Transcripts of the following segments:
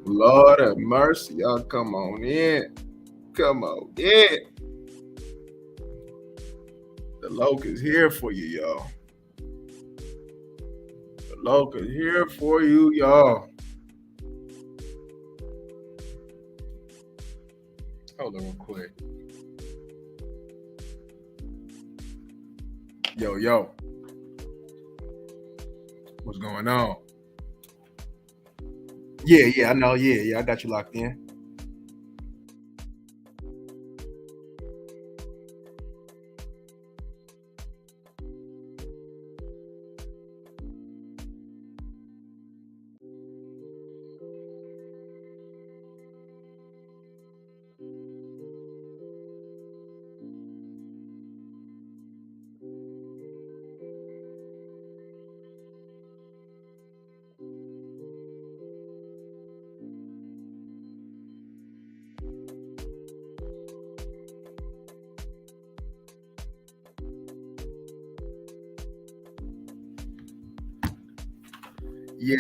Lord have mercy, y'all. Come on in. Come on in. The Loke is here for you, y'all. The Loke is here for you, y'all. Hold on real quick. Yo. What's going on? Yeah, I know. Yeah, I got you locked in.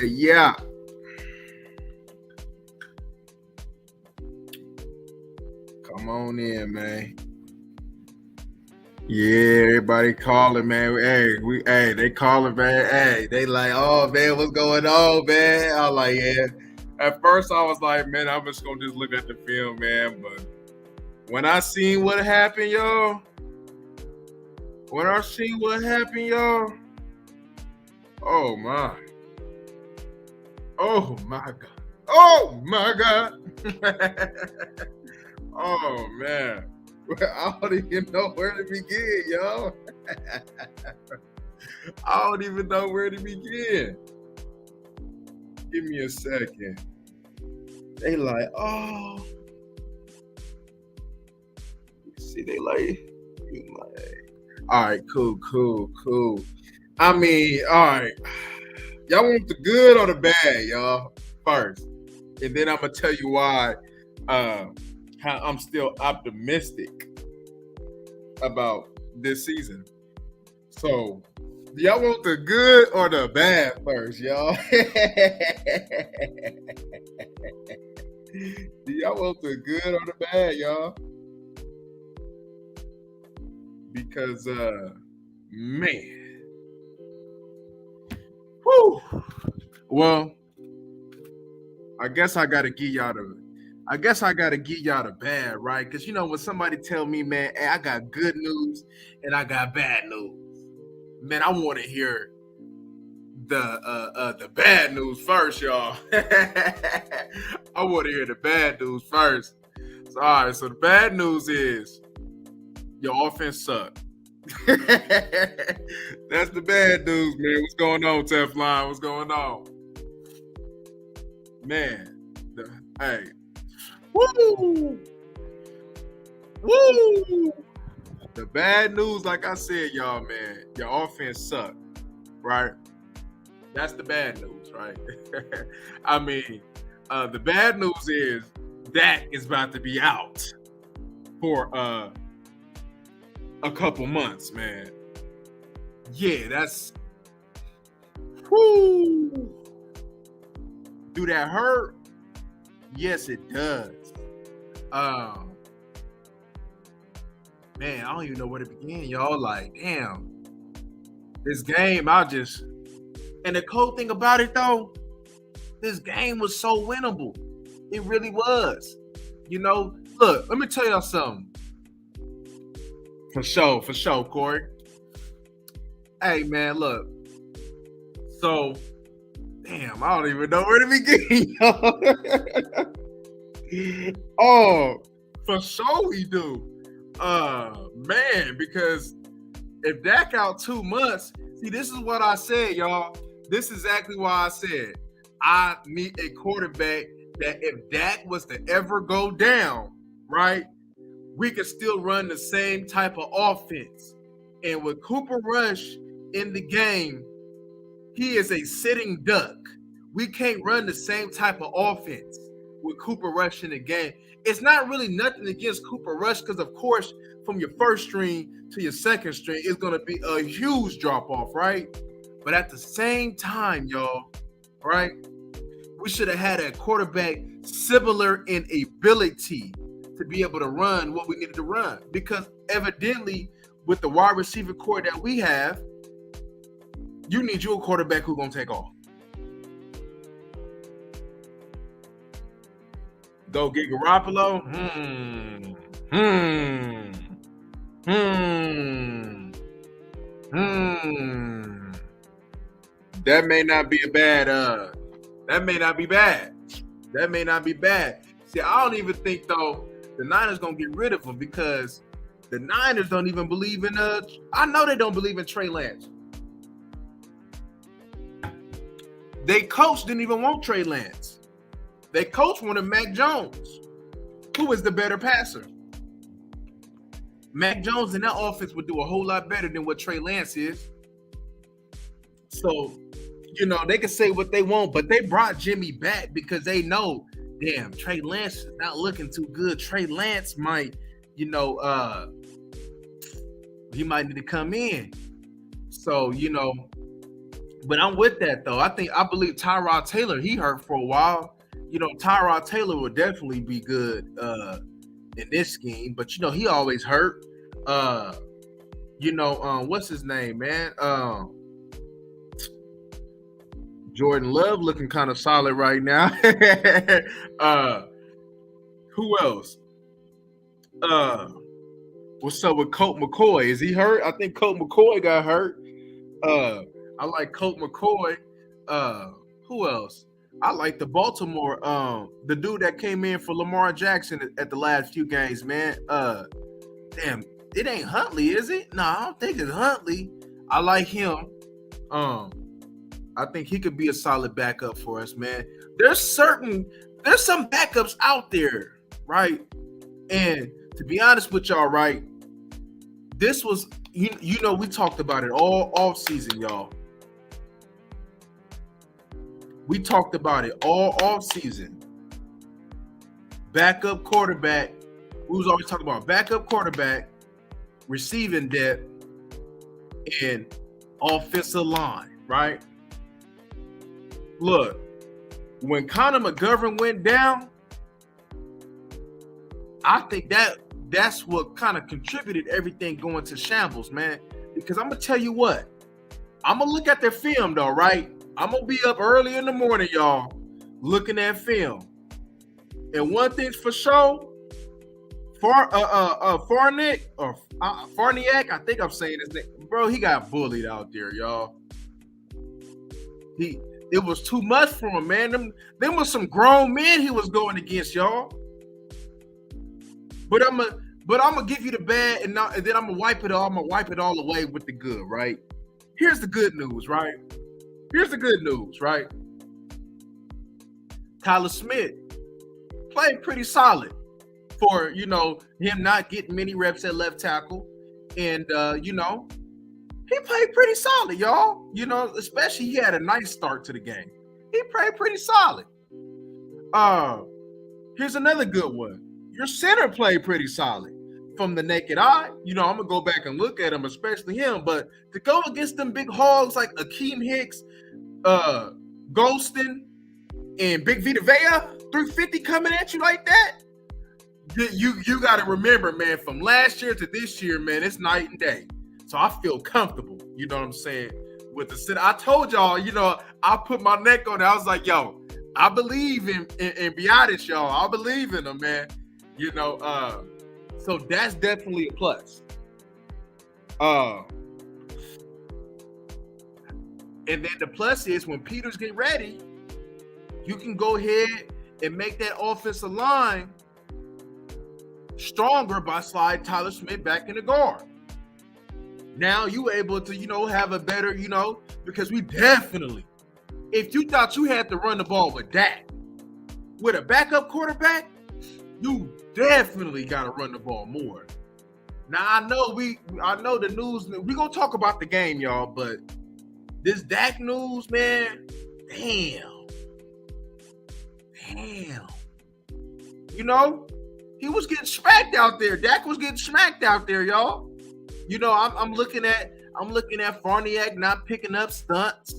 Yeah. Come on in, man. Yeah, everybody calling, man. They calling, man. Hey, they like, oh man, what's going on, man? I was like, yeah. At first, I was like, man, I'm just gonna just look at the film, man. But when I seen what happened, y'all, oh my, oh my god, oh my god, oh man. I don't even know where to begin, y'all. I don't even know where to begin. Give me a second. They like, oh, see, they like, all right, cool. I mean, all right, y'all want the good or the bad, y'all? First, and then I'm gonna tell you why. How I'm still optimistic about this season. So, do y'all want the good or the bad first, y'all? Do y'all want the good or the bad, y'all? Because man. Whew. Well, I guess I gotta give y'all the bad, right? Because when somebody tell me, man, hey, I got good news and I got bad news, man, I want to hear the bad news first, y'all. I want to hear the bad news first. So, all right, so the bad news is your offense sucked. That's the bad news, man. What's going on, Teflon? What's going on? Man, hey. Woo! Woo! The bad news, like I said, y'all, man, your offense sucked, right? That's the bad news, right? I mean, the bad news is Dak is about to be out for a couple months, man. Yeah, that's. Whoo! Do that hurt? Yes, it does. Man, I don't even know where to begin, y'all. Like, damn, this game, and the cool thing about it, though, this game was so winnable. It really was. Look, let me tell y'all something. For sure, Corey. Hey, man, look. So, damn, I don't even know where to begin, y'all. Oh, for sure we do. Man, because if Dak out 2 months, see, this is what I said, y'all. This is exactly why I said I need a quarterback that if Dak was to ever go down, right, we could still run the same type of offense. And with Cooper Rush in the game, he is a sitting duck. We can't run the same type of offense with Cooper Rush in the game. It's not really nothing against Cooper Rush because, of course, from your first string to your second string, it's going to be a huge drop off, right? But at the same time, y'all, right, We should have had a quarterback similar in ability to be able to run what we needed to run. Because evidently, with the wide receiver core that we have, you need you a quarterback who's going to take off. Go get Garoppolo? That may not be a bad that may not be bad. That may not be bad. See, I don't even think though the Niners gonna get rid of him because the Niners don't even believe in I know they don't believe in Trey Lance. They coach didn't even want Trey Lance. They coach wanted Mac Jones, who is the better passer. Mac Jones in that offense would do a whole lot better than what Trey Lance is. So, you know, they can say what they want, but they brought Jimmy back because they know, damn, Trey Lance is not looking too good. Trey Lance might, you know, he might need to come in. So, you know, but I'm with that though. I believe Tyrod Taylor, he hurt for a while. You know, Tyrod Taylor would definitely be good in this scheme, but you know, he always hurt. You know, what's his name, man? Jordan Love looking kind of solid right now. Who else? What's up with Colt McCoy? Is he hurt? I think Colt McCoy got hurt. I like Colt McCoy. Who else? I like the Baltimore, the dude that came in for Lamar Jackson at the last few games, man. Damn, it ain't Huntley, is it? No, I don't think it's Huntley. I like him. I think he could be a solid backup for us, man. There's some backups out there, right? And to be honest with y'all, right, this was, you know, we talked about it all off season, y'all. We talked about it all off season. Backup quarterback. We was always talking about backup quarterback, receiving depth, and offensive line, right? Look, when Connor McGovern went down, I think that's what kind of contributed everything going to shambles, man. Because I'm going to tell you what. I'm going to look at their film, though, right? I'm going to be up early in the morning, y'all, looking at film. And one thing's for sure, Farniak, I think I'm saying his name. Bro, he got bullied out there, y'all. It was too much for him, man. Them was some grown men he was going against, y'all. But I'm gonna give you the bad, and then I'm gonna wipe it all. I'm gonna wipe it all away with the good, right? Here's the good news, right? Tyler Smith played pretty solid for, you know, him not getting many reps at left tackle, and you know, he played pretty solid, y'all. You know, especially he had a nice start to the game. He played pretty solid. Here's another good one. Your center played pretty solid from the naked eye. You know, I'm going to go back and look at him, especially him. But to go against them big hogs like Akeem Hicks, Golston, and Big Vita Vea, 350 coming at you like that, you got to remember, man, from last year to this year, man, it's night and day. So I feel comfortable, you know what I'm saying, with the center. I told y'all, you know, I put my neck on it. I was like, yo, I believe in Biotis, y'all. I believe in him, man. You know, so that's definitely a plus. And then the plus is when Peters get ready, you can go ahead and make that offensive line stronger by sliding Tyler Smith back in the guard. Now you able to, you know, have a better, you know, because we definitely, if you thought you had to run the ball with Dak, with a backup quarterback, you definitely got to run the ball more. Now I know the news. We're gonna talk about the game, y'all, but this Dak news, man, damn. You know, he was getting smacked out there. Dak was getting smacked out there, y'all. You know, I'm looking at Farniak not picking up stunts.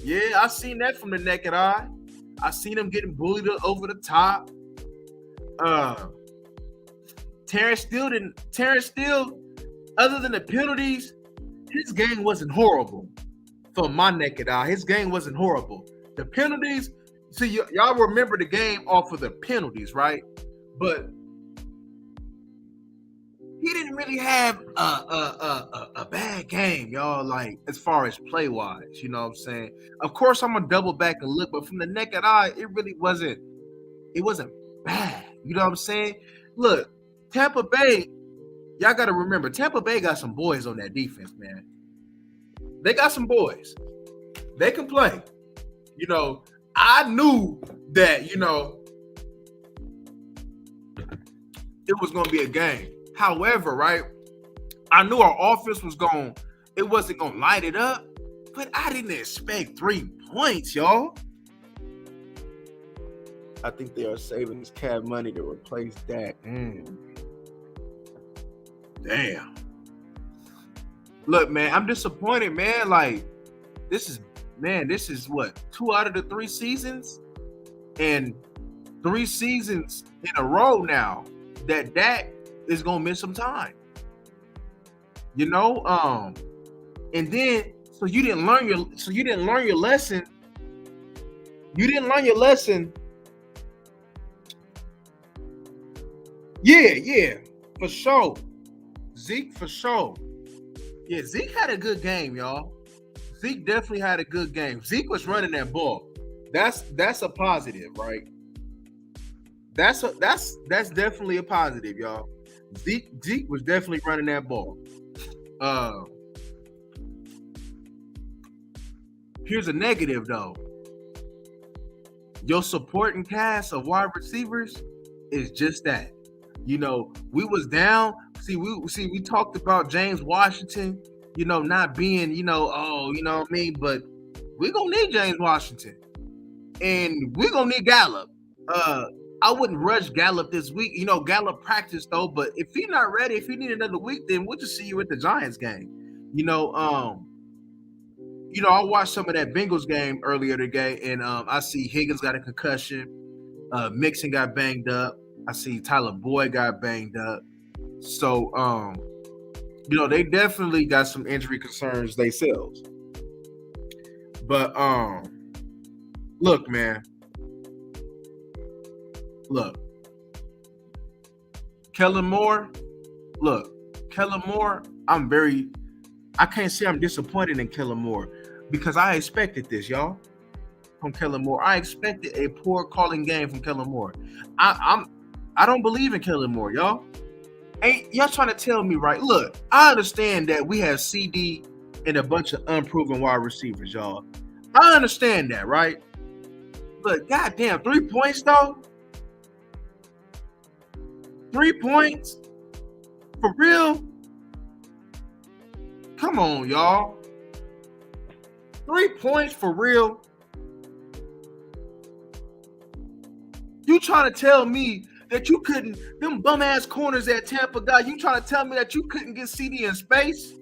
Yeah, I seen that from the naked eye. I seen him getting bullied over the top. Terrence Steele, other than the penalties, his game wasn't horrible. From my naked eye, his game wasn't horrible. The penalties, see, y'all remember the game off of the penalties, right? But he didn't really have a bad game, y'all, like as far as play wise, you know what I'm saying? Of course, I'm gonna double back and look, but from the naked eye, it really wasn't bad. You know what I'm saying? Look, Tampa Bay, y'all gotta remember, Tampa Bay got some boys on that defense, man. They got some boys. They can play. You know, I knew that, you know, it was gonna be a game. However, right, I knew our offense it wasn't gonna light it up, but I didn't expect 3 points, y'all. I think they are saving this cap money to replace Dak. Damn. Look, man, I'm disappointed, man. Like, this is what, 2 out of the 3 seasons? And 3 seasons in a row now that Dak is gonna miss some time. You know, and then so you didn't learn your lesson. You didn't learn your lesson. Yeah, for sure. Zeke, for sure. Yeah, Zeke had a good game, y'all. Zeke definitely had a good game. Zeke was running that ball. That's a positive, right? That's definitely a positive, y'all. Zeke was definitely running that ball. Here's a negative though. Your supporting cast of wide receivers is just that. You know, we was down. We talked about James Washington, you know, not being, you know, you know what I mean? But we're gonna need James Washington. And we're gonna need Gallup. I wouldn't rush Gallup this week. You know, Gallup practiced though, but if he's not ready, if he need another week, then we'll just see you at the Giants game. You know, I watched some of that Bengals game earlier today, and I see Higgins got a concussion. Mixon got banged up. I see Tyler Boyd got banged up. So, you know, they definitely got some injury concerns themselves. But look, man. Look. Kellen Moore, I can't say I'm disappointed in Kellen Moore because I expected this, y'all, from Kellen Moore. I expected a poor calling game from Kellen Moore. I don't believe in Kellen Moore, y'all. Ain't y'all trying to tell me, right? Look, I understand that we have CD and a bunch of unproven wide receivers, y'all. I understand that, right? But goddamn, 3 points though? 3 points? For real? Come on, y'all. 3 points for real? You trying to tell me that you couldn't, them bum-ass corners at Tampa guy, you trying to tell me that you couldn't get CD in space?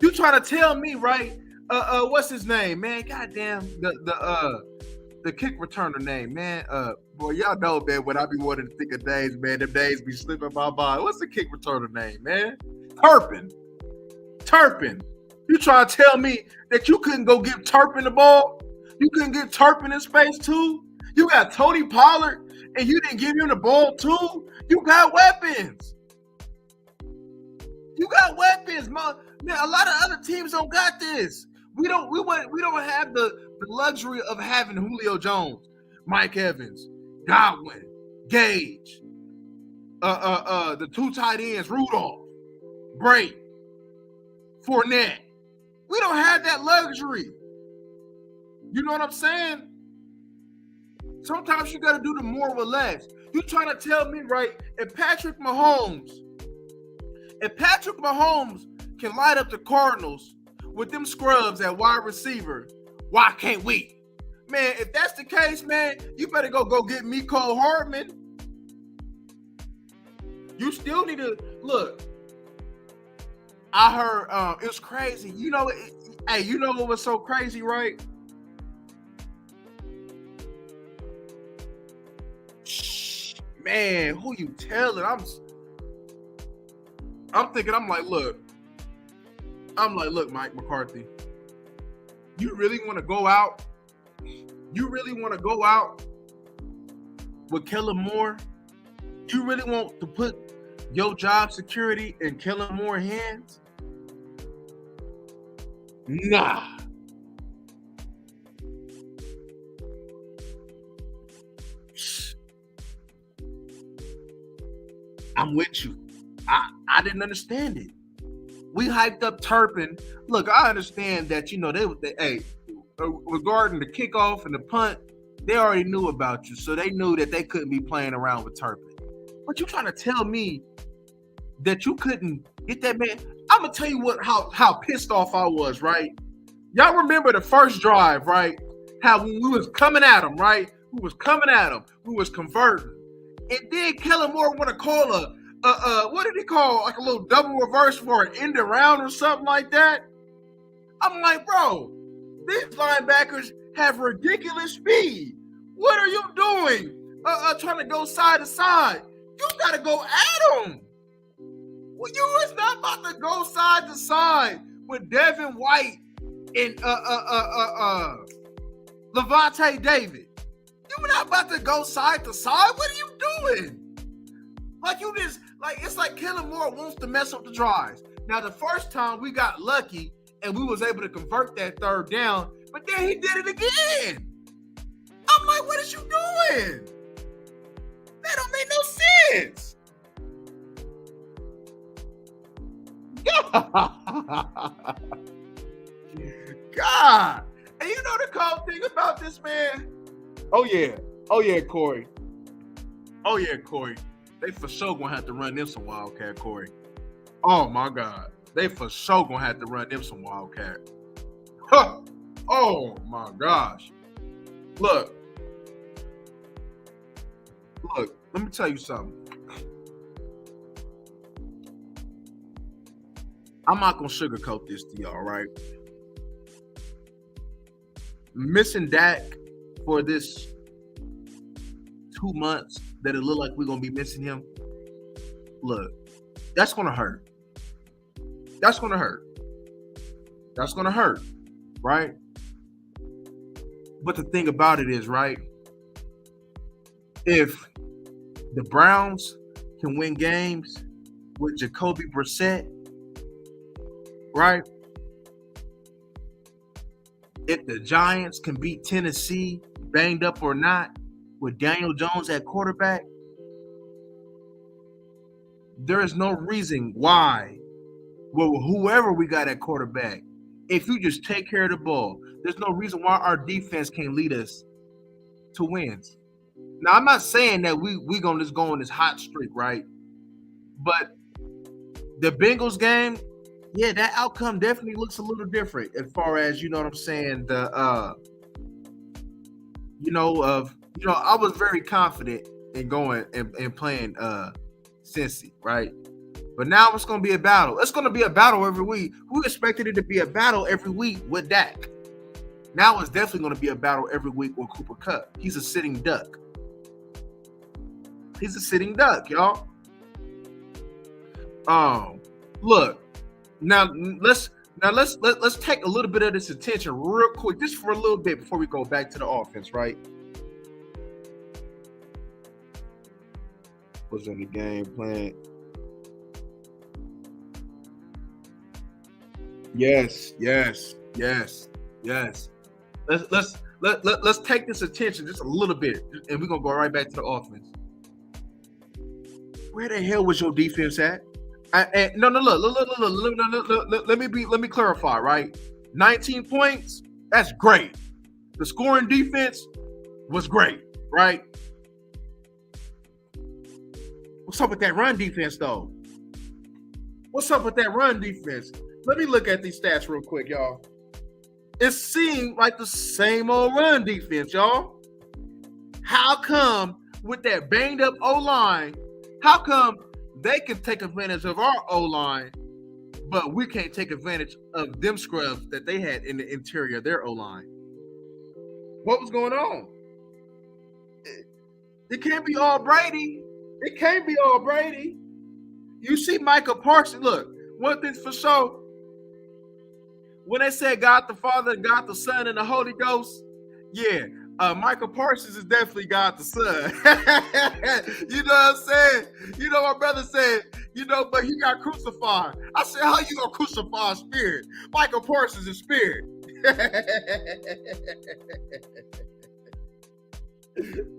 You trying to tell me, right? What's his name, man? Goddamn, the kick returner name, man. Boy, y'all know, man, when I be wanting to think of days, man, them days be slipping my mind. What's the kick returner name, man? Turpin. You trying to tell me that you couldn't go give Turpin the ball? You couldn't get Turpin in space too? You got Tony Pollard and you didn't give him the ball too? You got weapons. Man. A lot of other teams don't got this. We don't have the luxury of having Julio Jones, Mike Evans, Godwin, Gage, the 2 tight ends, Rudolph, Bray, Fournette. We don't have that luxury. You know what I'm saying? Sometimes you got to do the more with less. You trying to tell me, right, if Patrick Mahomes can light up the Cardinals with them scrubs at wide receiver, why can't we? Man, if that's the case, man, you better go get Mecole Hardman. You still need to look. I heard it was crazy. You know, you know what was so crazy, right? man, who you telling? I'm thinking, I'm like, look, Mike McCarthy, you really want to go out? You really want to go out with Kellen Moore? You really want to put your job security in Kellen Moore's hands? Nah. I'm with you. I didn't understand it. We hyped up Turpin. Look, I understand that, they regarding the kickoff and the punt, they already knew about you. So they knew that they couldn't be playing around with Turpin. But you trying to tell me that you couldn't get that man? I'm going to tell you how pissed off I was, right? Y'all remember the first drive, right? How we was coming at him, right? We was coming at him. We was converting. And then Kellen Moore want to call what did he call? Like a little double reverse for an end around or something like that? I'm like, bro, these linebackers have ridiculous speed. What are you doing? Trying to go side to side. You got to go at them. Well, you is not about to go side to side with Devin White and Levante David. You're not about to go side to side. What are you doing? It's like Kellen Moore wants to mess up the drives. Now, the first time we got lucky and we was able to convert that third down, but then he did it again. I'm like, what is you doing? That don't make no sense. God. And you know the cold thing about this, man? Oh, yeah, Corey. They for sure gonna have to run them some Wildcat, Corey. Oh, my God. They for sure gonna have to run them some Wildcat. Huh. Oh, my gosh. Look, let me tell you something. I'm not going to sugarcoat this to y'all, right? Missing Dak for this 2 months that it look like we're going to be missing him. Look, that's going to hurt. That's going to hurt, right? But the thing about it is, right, if the Browns can win games with Jacoby Brissett, right? If the Giants can beat Tennessee, banged up or not, with Daniel Jones at quarterback, there is no reason why, whoever we got at quarterback, if you just take care of the ball, there's no reason why our defense can't lead us to wins. Now, I'm not saying that we going to just go on this hot streak, right? But the Bengals game, yeah, that outcome definitely looks a little different as far as, you know what I'm saying, I was very confident in going and playing Cincy, right? But now it's going to be a battle. It's going to be a battle every week. We expected it to be a battle every week with Dak. Now it's definitely going to be a battle every week with Cooper Kupp. He's a sitting duck. Y'all. Look. Now let's take a little bit of this attention real quick, just for a little bit before we go back to the offense, right? What's in the game plan? Yes. Let's take this attention just a little bit, and we're gonna go right back to the offense. Where the hell was your defense at? Look. Let me clarify, right? 19 points, that's great. The scoring defense was great, right? What's up with that run defense, though? Let me look at these stats real quick, y'all. It seemed like the same old run defense, y'all. How come with that banged up O-line, how come they can take advantage of our O-line, but we can't take advantage of them scrubs that they had in the interior of their O-line? What was going on? It can't be all Brady. It can't be all Brady. You see Michael Parsons. Look, one thing's for sure. When they said God the Father, God the Son, and the Holy Ghost, yeah, Michael Parsons is definitely God the Son. You know what I'm saying? You know, my brother said, you know, but he got crucified. I said, how you gonna crucify a spirit? Michael Parsons is spirit.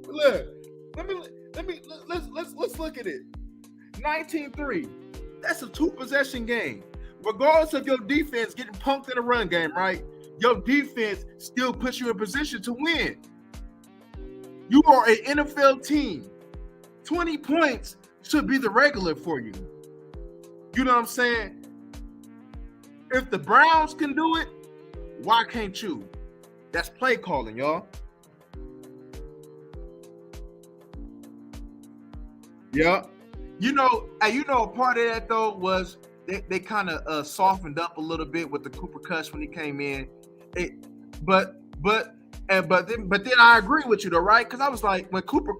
Look, let's look at it. 19-3. That's a 2-possession game. Regardless of your defense getting punked in the run game, right? Your defense still puts you in position to win. You are an NFL team. 20 points should be the regular for you. You know what I'm saying? If the Browns can do it, why can't you? That's play calling, y'all. Yeah. You know, a part of that though was they kind of softened up a little bit with the Cooper Rush when he came in. But then I agree with you though, right? Because I was like, when Cooper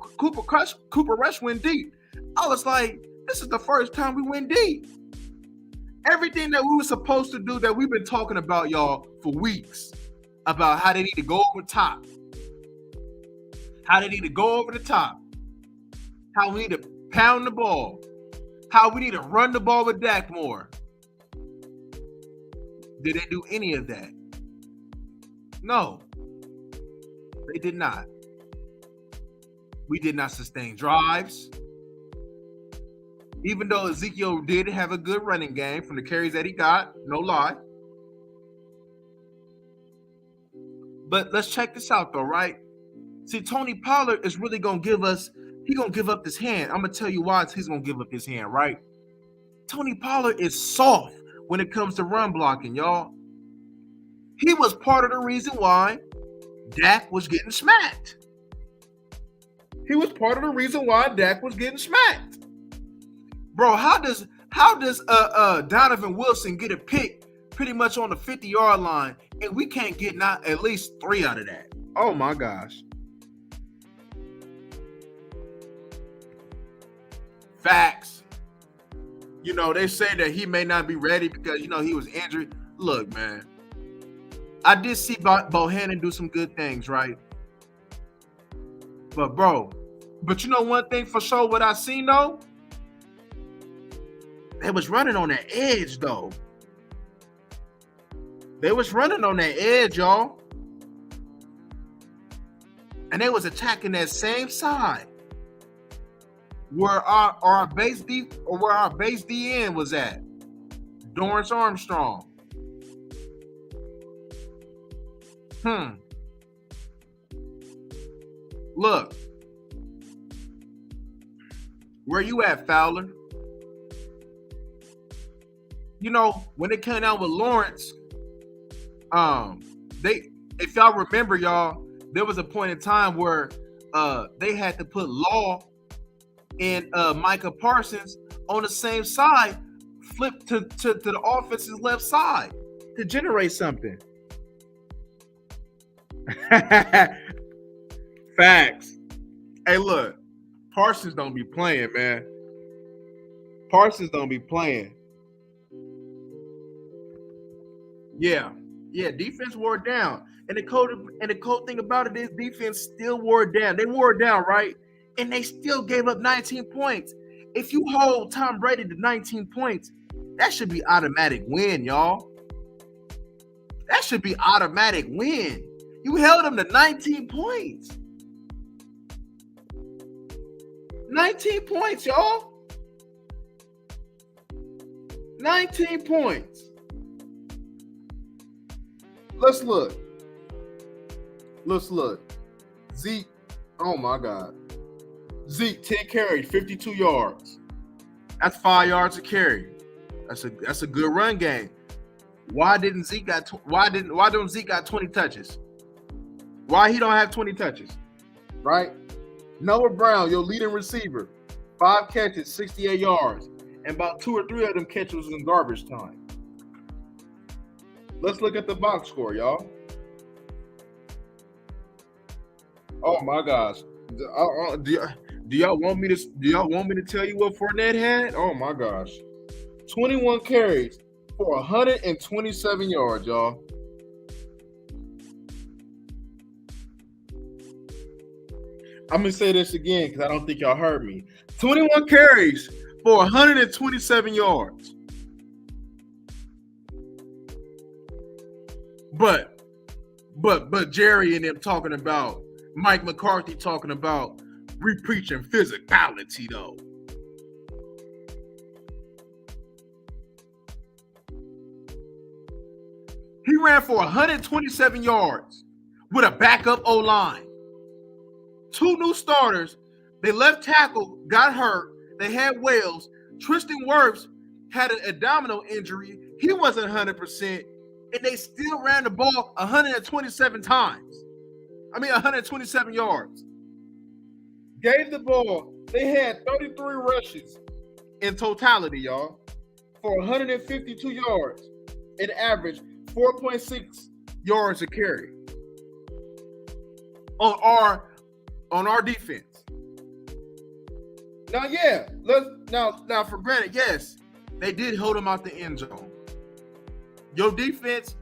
Rush went deep, I was like, this is the first time we went deep. Everything that we were supposed to do that we've been talking about, y'all, for weeks, about how they need to go over the top, how they need to go over the top, how we need to pound the ball, how we need to run the ball with Dak more. Did they do any of that? No, they did not. We did not sustain drives. Even though Ezekiel did have a good running game from the carries that he got, no lie. But let's check this out though, right? See, Tony Pollard is really going to give us, he's going to give up his hand. I'm going to tell you why he's going to give up his hand, right? Tony Pollard is soft when it comes to run blocking, y'all. He was part of the reason why Dak was getting smacked. He was part of the reason why Dak was getting smacked. Bro, how does Donovan Wilson get a pick pretty much on the 50-yard line and we can't get not at least 3 out of that? Oh my gosh. Facts. You know, they say that he may not be ready because, you know, he was injured. Look, man, I did see Bohannon do some good things, right? But, you know one thing for sure, what I seen, though? They was running on that edge, though. They was running on that edge, y'all. And they was attacking that same side where our base DN was at. Dorrance Armstrong. Look. Where you at, Fowler? You know, when it came out with Lawrence, if y'all remember, y'all, there was a point in time where they had to put Law and Micah Parsons on the same side, flip to the offense's left side to generate something. Facts. Hey, look, Parsons don't be playing, man. Parsons don't be playing. Yeah, defense wore down. And the cool thing about it is defense still wore down. They wore down, right? And they still gave up 19 points. If you hold Tom Brady to 19 points, that should be automatic win, y'all. That should be automatic win. You held him to 19 points. 19 points, y'all. 19 points. Let's look. Zeke, oh my God. Zeke, 10 carries, 52 yards. That's 5 yards a carry. That's a good run game. Why don't Zeke got 20 touches? Why he don't have 20 touches? Right? Noah Brown, your leading receiver, 5 catches, 68 yards, and about 2 or 3 of them catches was in garbage time. Let's look at the box score, y'all. Oh my gosh. Do y'all want me to tell you what Fournette had? Oh my gosh. 21 carries for 127 yards, y'all. I'm gonna say this again because I don't think y'all heard me. 21 carries for 127 yards. But Jerry and them talking about Mike McCarthy talking about re-preaching physicality though. He ran for 127 yards with a backup O-line. 2 new starters. Their left tackle got hurt. They had Wales. Tristan Wirfs had an abdominal injury. He wasn't 100%. And they still ran the ball 127 times. 127 yards. Gave the ball. They had 33 rushes in totality, y'all, for 152 yards. It averaged 4.6 yards a carry on our defense. Now for granted, yes, they did hold them out the end zone. Your defense,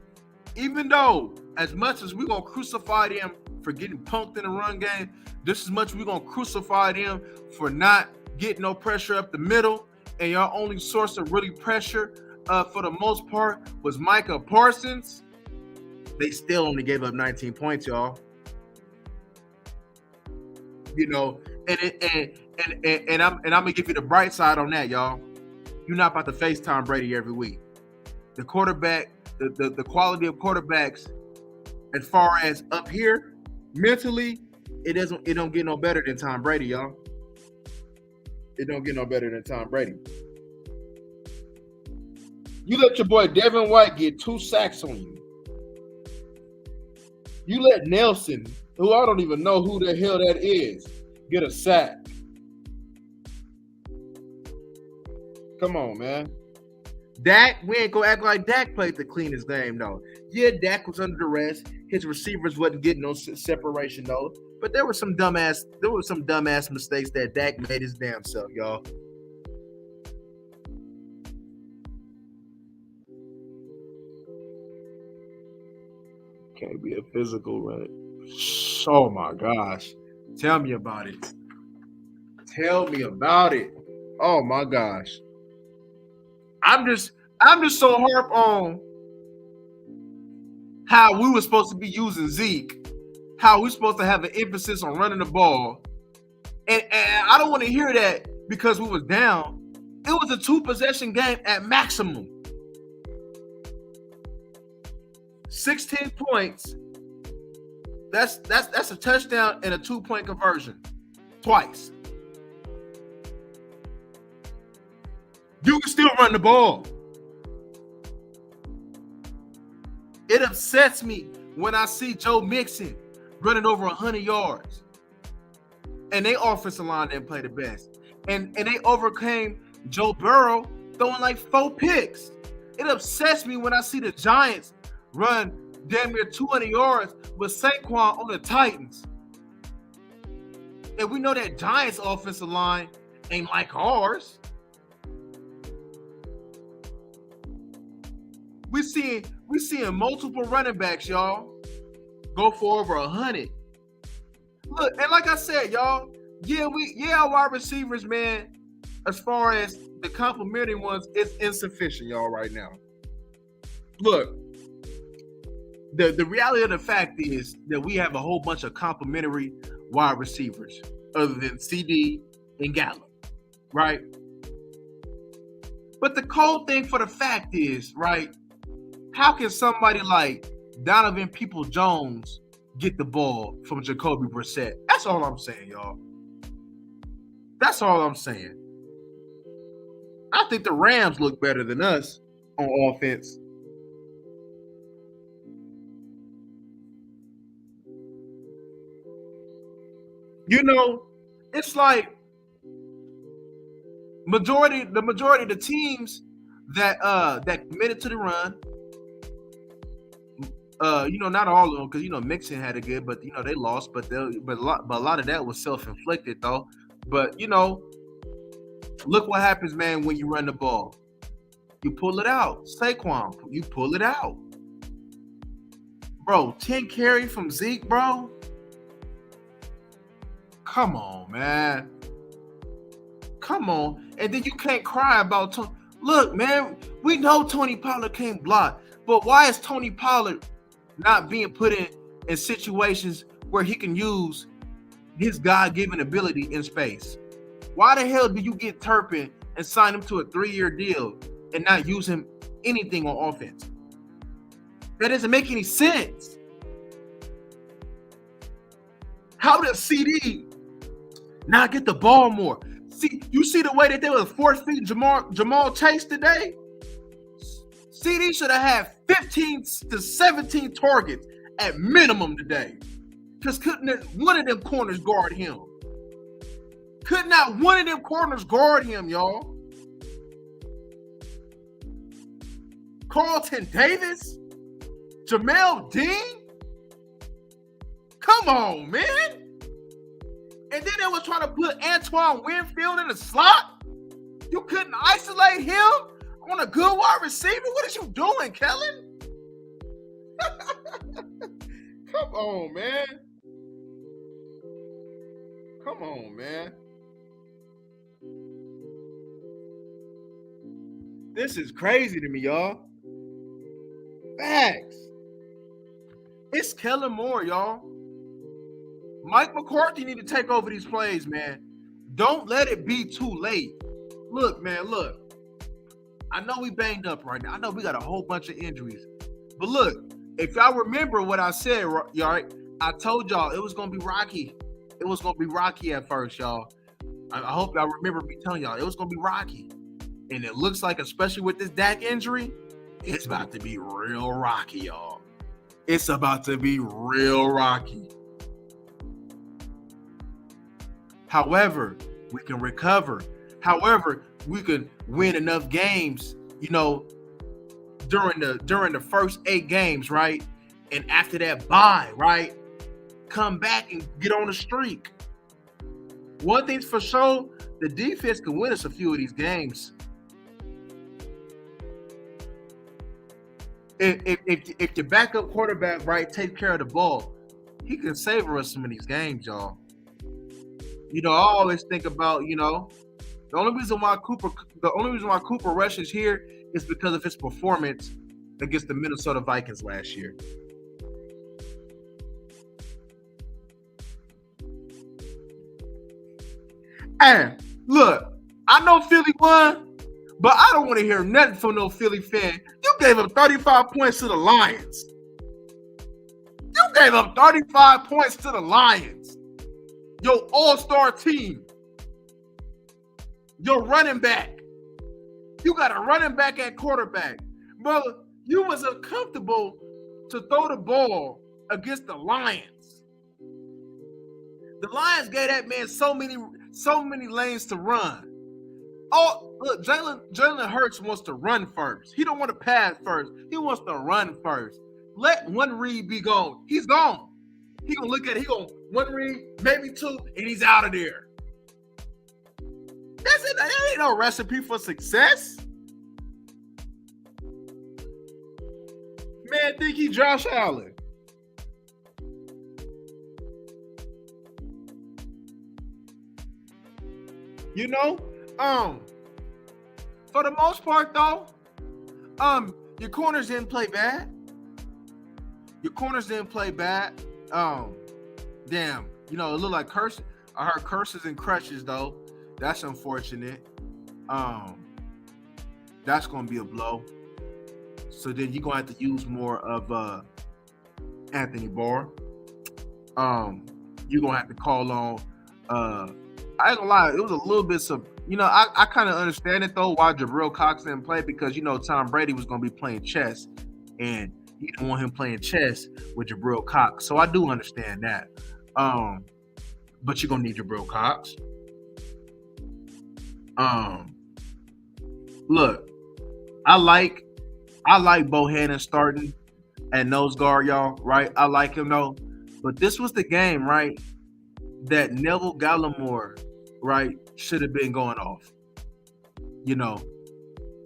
even though as much as we're going to crucify them for getting punked in the run game, just as much we're going to crucify them for not getting no pressure up the middle, and your only source of really pressure for the most part was Micah Parsons. They still only gave up 19 points, y'all. You know, and I'm gonna give you the bright side on that, y'all. You're not about to face Tom Brady every week. The quarterback, the quality of quarterbacks, as far as up here, mentally, it don't get no better than Tom Brady, y'all. It don't get no better than Tom Brady. You let your boy Devin White get 2 sacks on you. You let Nelson, who I don't even know who the hell that is, get a sack. Come on, man. Dak, we ain't gonna act like Dak played the cleanest game, though. Yeah, Dak was under duress. His receivers wasn't getting no separation, though. But there were some dumbass mistakes that Dak made his damn self, y'all. Can't be a physical run. Oh my gosh. Tell me about it. Tell me about it. Oh my gosh. I'm just so harp on how we were supposed to be using Zeke, how we're supposed to have an emphasis on running the ball. And I don't want to hear that because we was down. It was a 2-possession game at maximum. 16 points. That's a touchdown and a 2-point conversion. Twice. You can still run the ball. It upsets me when I see Joe Mixon running over 100 yards. And they offensive line didn't play the best. And they overcame Joe Burrow throwing like 4 picks. It upsets me when I see the Giants run damn near 200 yards with Saquon on the Titans. And we know that Giants offensive line ain't like ours. We seeing multiple running backs, y'all, go for over 100. Look, and like I said, y'all, our wide receivers, man, as far as the complimentary ones, it's insufficient, y'all, right now. Look, the reality of the fact is that we have a whole bunch of complimentary wide receivers other than CD and Gallup, right? But the cold thing for the fact is, right, how can somebody like Donovan Peoples-Jones get the ball from Jacoby Brissett? That's all I'm saying, y'all. That's all I'm saying. I think the Rams look better than us on offense. You know, it's like the majority of the teams that committed to the run, not all of them, because Mixon had a good, but they lost, but a lot of that was self-inflicted though. But look what happens, man, when you run the ball. You pull it out. Saquon, you pull it out. Bro, 10 carry from Zeke, bro. Come on, man. Come on. And then you can't cry about Tony. Look, man, we know Tony Pollard can't block. But why is Tony Pollard not being put in situations where he can use his God-given ability in space? Why the hell do you get Turpin and sign him to a 3-year deal and not use him anything on offense? That doesn't make any sense. How does CD not get the ball more? See, you see the way that they were force-feeding Jamal Chase today? CD should have had 15 to 17 targets at minimum today. Because couldn't one of them corners guard him? Could not one of them corners guard him, y'all? Carlton Davis? Jamel Dean? Come on, man. And then they was trying to put Antoine Winfield in the slot. You couldn't isolate him on a good wide receiver? What is you doing, Kellen? Come on, man. Come on, man. This is crazy to me, y'all. Facts. It's Kellen Moore, y'all. Mike McCarthy need to take over these plays, man. Don't let it be too late. Look, man, look. I know we banged up right now. I know we got a whole bunch of injuries. But look, if y'all remember what I said, y'all, I told y'all it was going to be rocky. It was going to be rocky at first, y'all. I hope y'all remember me telling y'all it was going to be rocky. And it looks like, especially with this Dak injury, it's about to be real rocky, y'all. It's about to be real rocky. However, we can recover. However, we can win enough games, during the first 8 games, right? And after that bye, right? Come back and get on the streak. One thing's for sure, the defense can win us a few of these games. If your backup quarterback, right, takes care of the ball, he can savor us some of these games, y'all. I always think about, the only reason why Cooper Rush is here is because of his performance against the Minnesota Vikings last year. And look, I know Philly won, but I don't want to hear nothing from no Philly fan. You gave up 35 points to the Lions. You gave up 35 points to the Lions. Your all-star team. Your running back. You got a running back at quarterback. Brother, you was uncomfortable to throw the ball against the Lions. The Lions gave that man so many lanes to run. Oh, look, Jalen Hurts wants to run first. He don't want to pass first. He wants to run first. Let one read be gone. He's gone. He gonna look at it. He gonna one read, maybe 2, and he's out of there. That's it. That ain't no recipe for success. Man, think he Josh Allen. For the most part though, your corners didn't play bad. Damn, it looked like curses. I heard curses and crutches though. That's unfortunate. That's gonna be a blow. So then you're gonna have to use more of Anthony Barr. You're gonna have to call on I ain't gonna lie, it was a little bit I kind of understand it though why Jabril Cox didn't play, because Tom Brady was gonna be playing chess and you didn't want him playing chess with Jabril Cox. So I do understand that. But you're gonna need Jabril Cox. Look, I like Bohannon starting at nose guard, y'all, right? I like him though. But this was the game, right, that Neville Gallimore right, should have been going off. You know,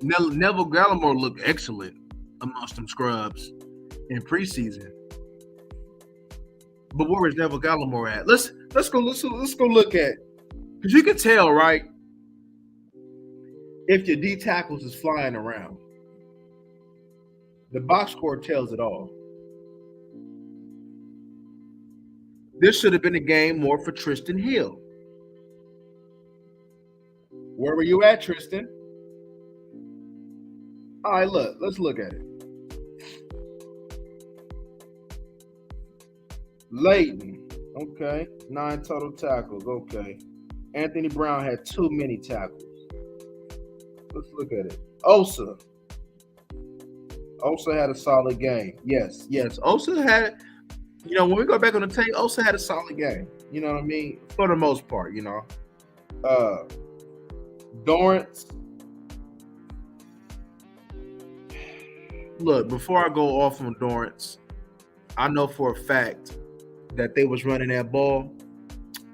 Neville Gallimore looked excellent amongst them scrubs in preseason. But where is Neville Gallimore at? Let's go look at, because you can tell, right, if your D tackles is flying around. The box score tells it all. This should have been a game more for Tristan Hill. Where were you at, Tristan? All right, let's look at it. Leighton, okay, 9 total tackles, okay. Anthony Brown had too many tackles. Let's look at it. Osa had a solid game. Yes. Osa had, when we go back on the tape, Osa had a solid game. You know what I mean? For the most part, Dorrance. Look, before I go off on Dorrance, I know for a fact that they was running that ball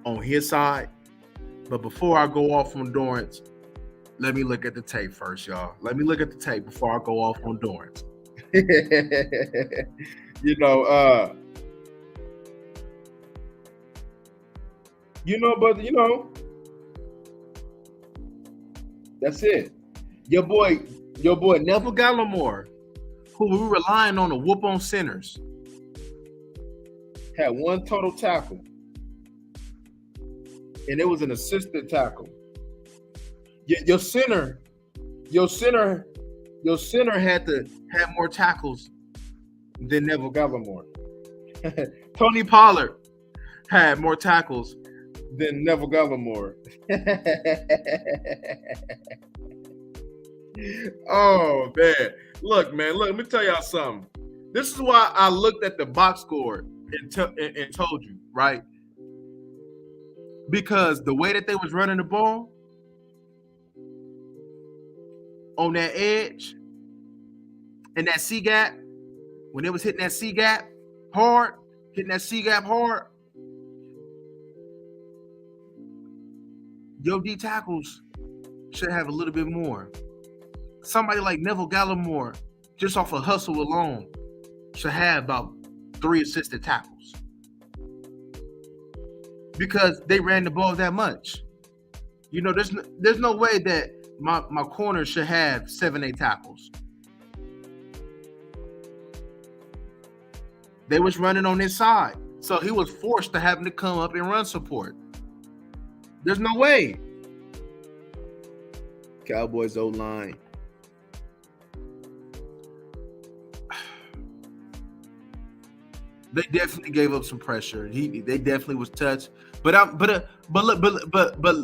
on his side. But before I go off on Dorrance, let me look at the tape first, y'all. Let me look at the tape before I go off on Dorrance. That's it. Your boy Neville Gallimore, who we were relying on to whoop on centers, had 1 total tackle. And it was an assisted tackle. Your center had more tackles than Neville Gallimore. Tony Pollard had more tackles than Neville Gallimore. Oh man. Look, let me tell y'all something. This is why I looked at the box score and told you, right? Because the way that they was running the ball on that edge and that C gap, when they was hitting that C gap hard, your D tackles should have a little bit more. Somebody like Neville Gallimore, just off of hustle alone, should have about 3 assisted tackles. Because they ran the ball that much. There's no way that my corner should have 7-8 tackles. They was running on his side. So he was forced to having to come up and run support. There's no way. Cowboys O-line. They definitely gave up some pressure. They definitely was touched. But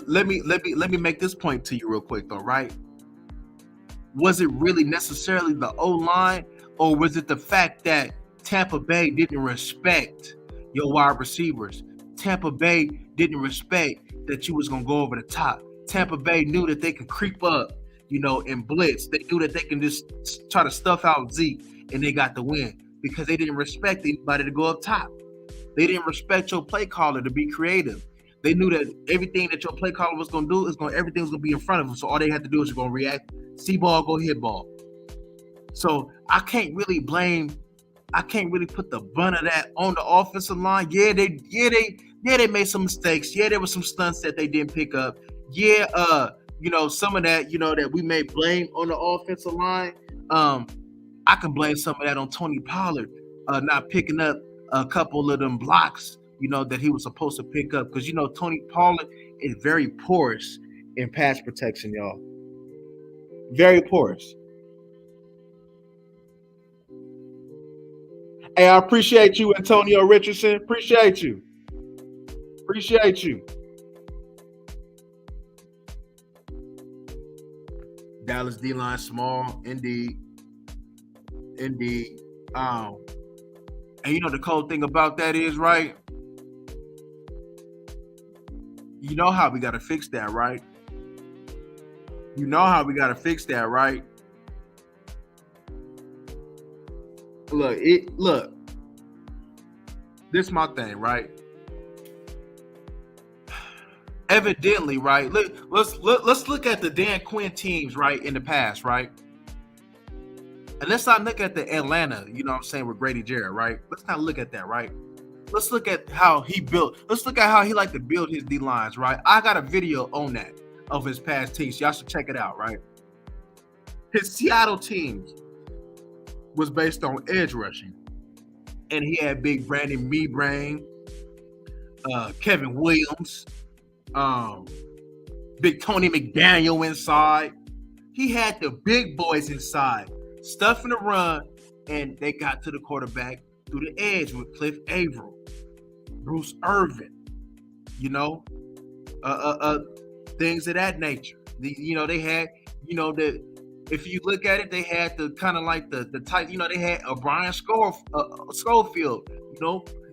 let me make this point to you real quick though, right? Was it really necessarily the O-line, or was it the fact that Tampa Bay didn't respect your wide receivers? Tampa Bay didn't respect that you was gonna go over the top. Tampa Bay knew that they could creep up, and blitz. They knew that they can just try to stuff out Zeke, and they got the win. Because they didn't respect anybody to go up top. They didn't respect your play caller to be creative. They knew that everything that your play caller was going to do everything was going to be in front of them. So all they had to do is going to react, see ball, go hit ball. So I can't really put the brunt of that on the offensive line. Yeah, they made some mistakes. Yeah, there were some stunts that they didn't pick up. Yeah, some of that, that we may blame on the offensive line. I can blame some of that on Tony Pollard not picking up a couple of them blocks, that he was supposed to pick up. Because, Tony Pollard is very porous in pass protection, y'all. Very porous. Hey, I appreciate you, Antonio Richardson. Appreciate you. Dallas D-line small, indeed. And the cool thing about that is, right? You know how we got to fix that, right? Look. This is my thing, right? evidently, right? Let's look at the Dan Quinn teams, right, in the past, right? And let's not look at the Atlanta, you know what I'm saying, with Grady Jarrett, right? Let's not look at that, right? Let's look at how he built. Let's look at how he liked to build his D lines, right? I got a video on that of his past teams. Y'all should check it out, right? His Seattle teams was based on edge rushing. And he had big Brandon Meebrain, Kevin Williams, big Tony McDaniel inside. He had the big boys inside, stuffing the run, and they got to the quarterback through the edge with Cliff Averill, Bruce Irvin, you know, things of that nature. They had, if you look at it, they had the kind of like the type, they had a Brian Schofield,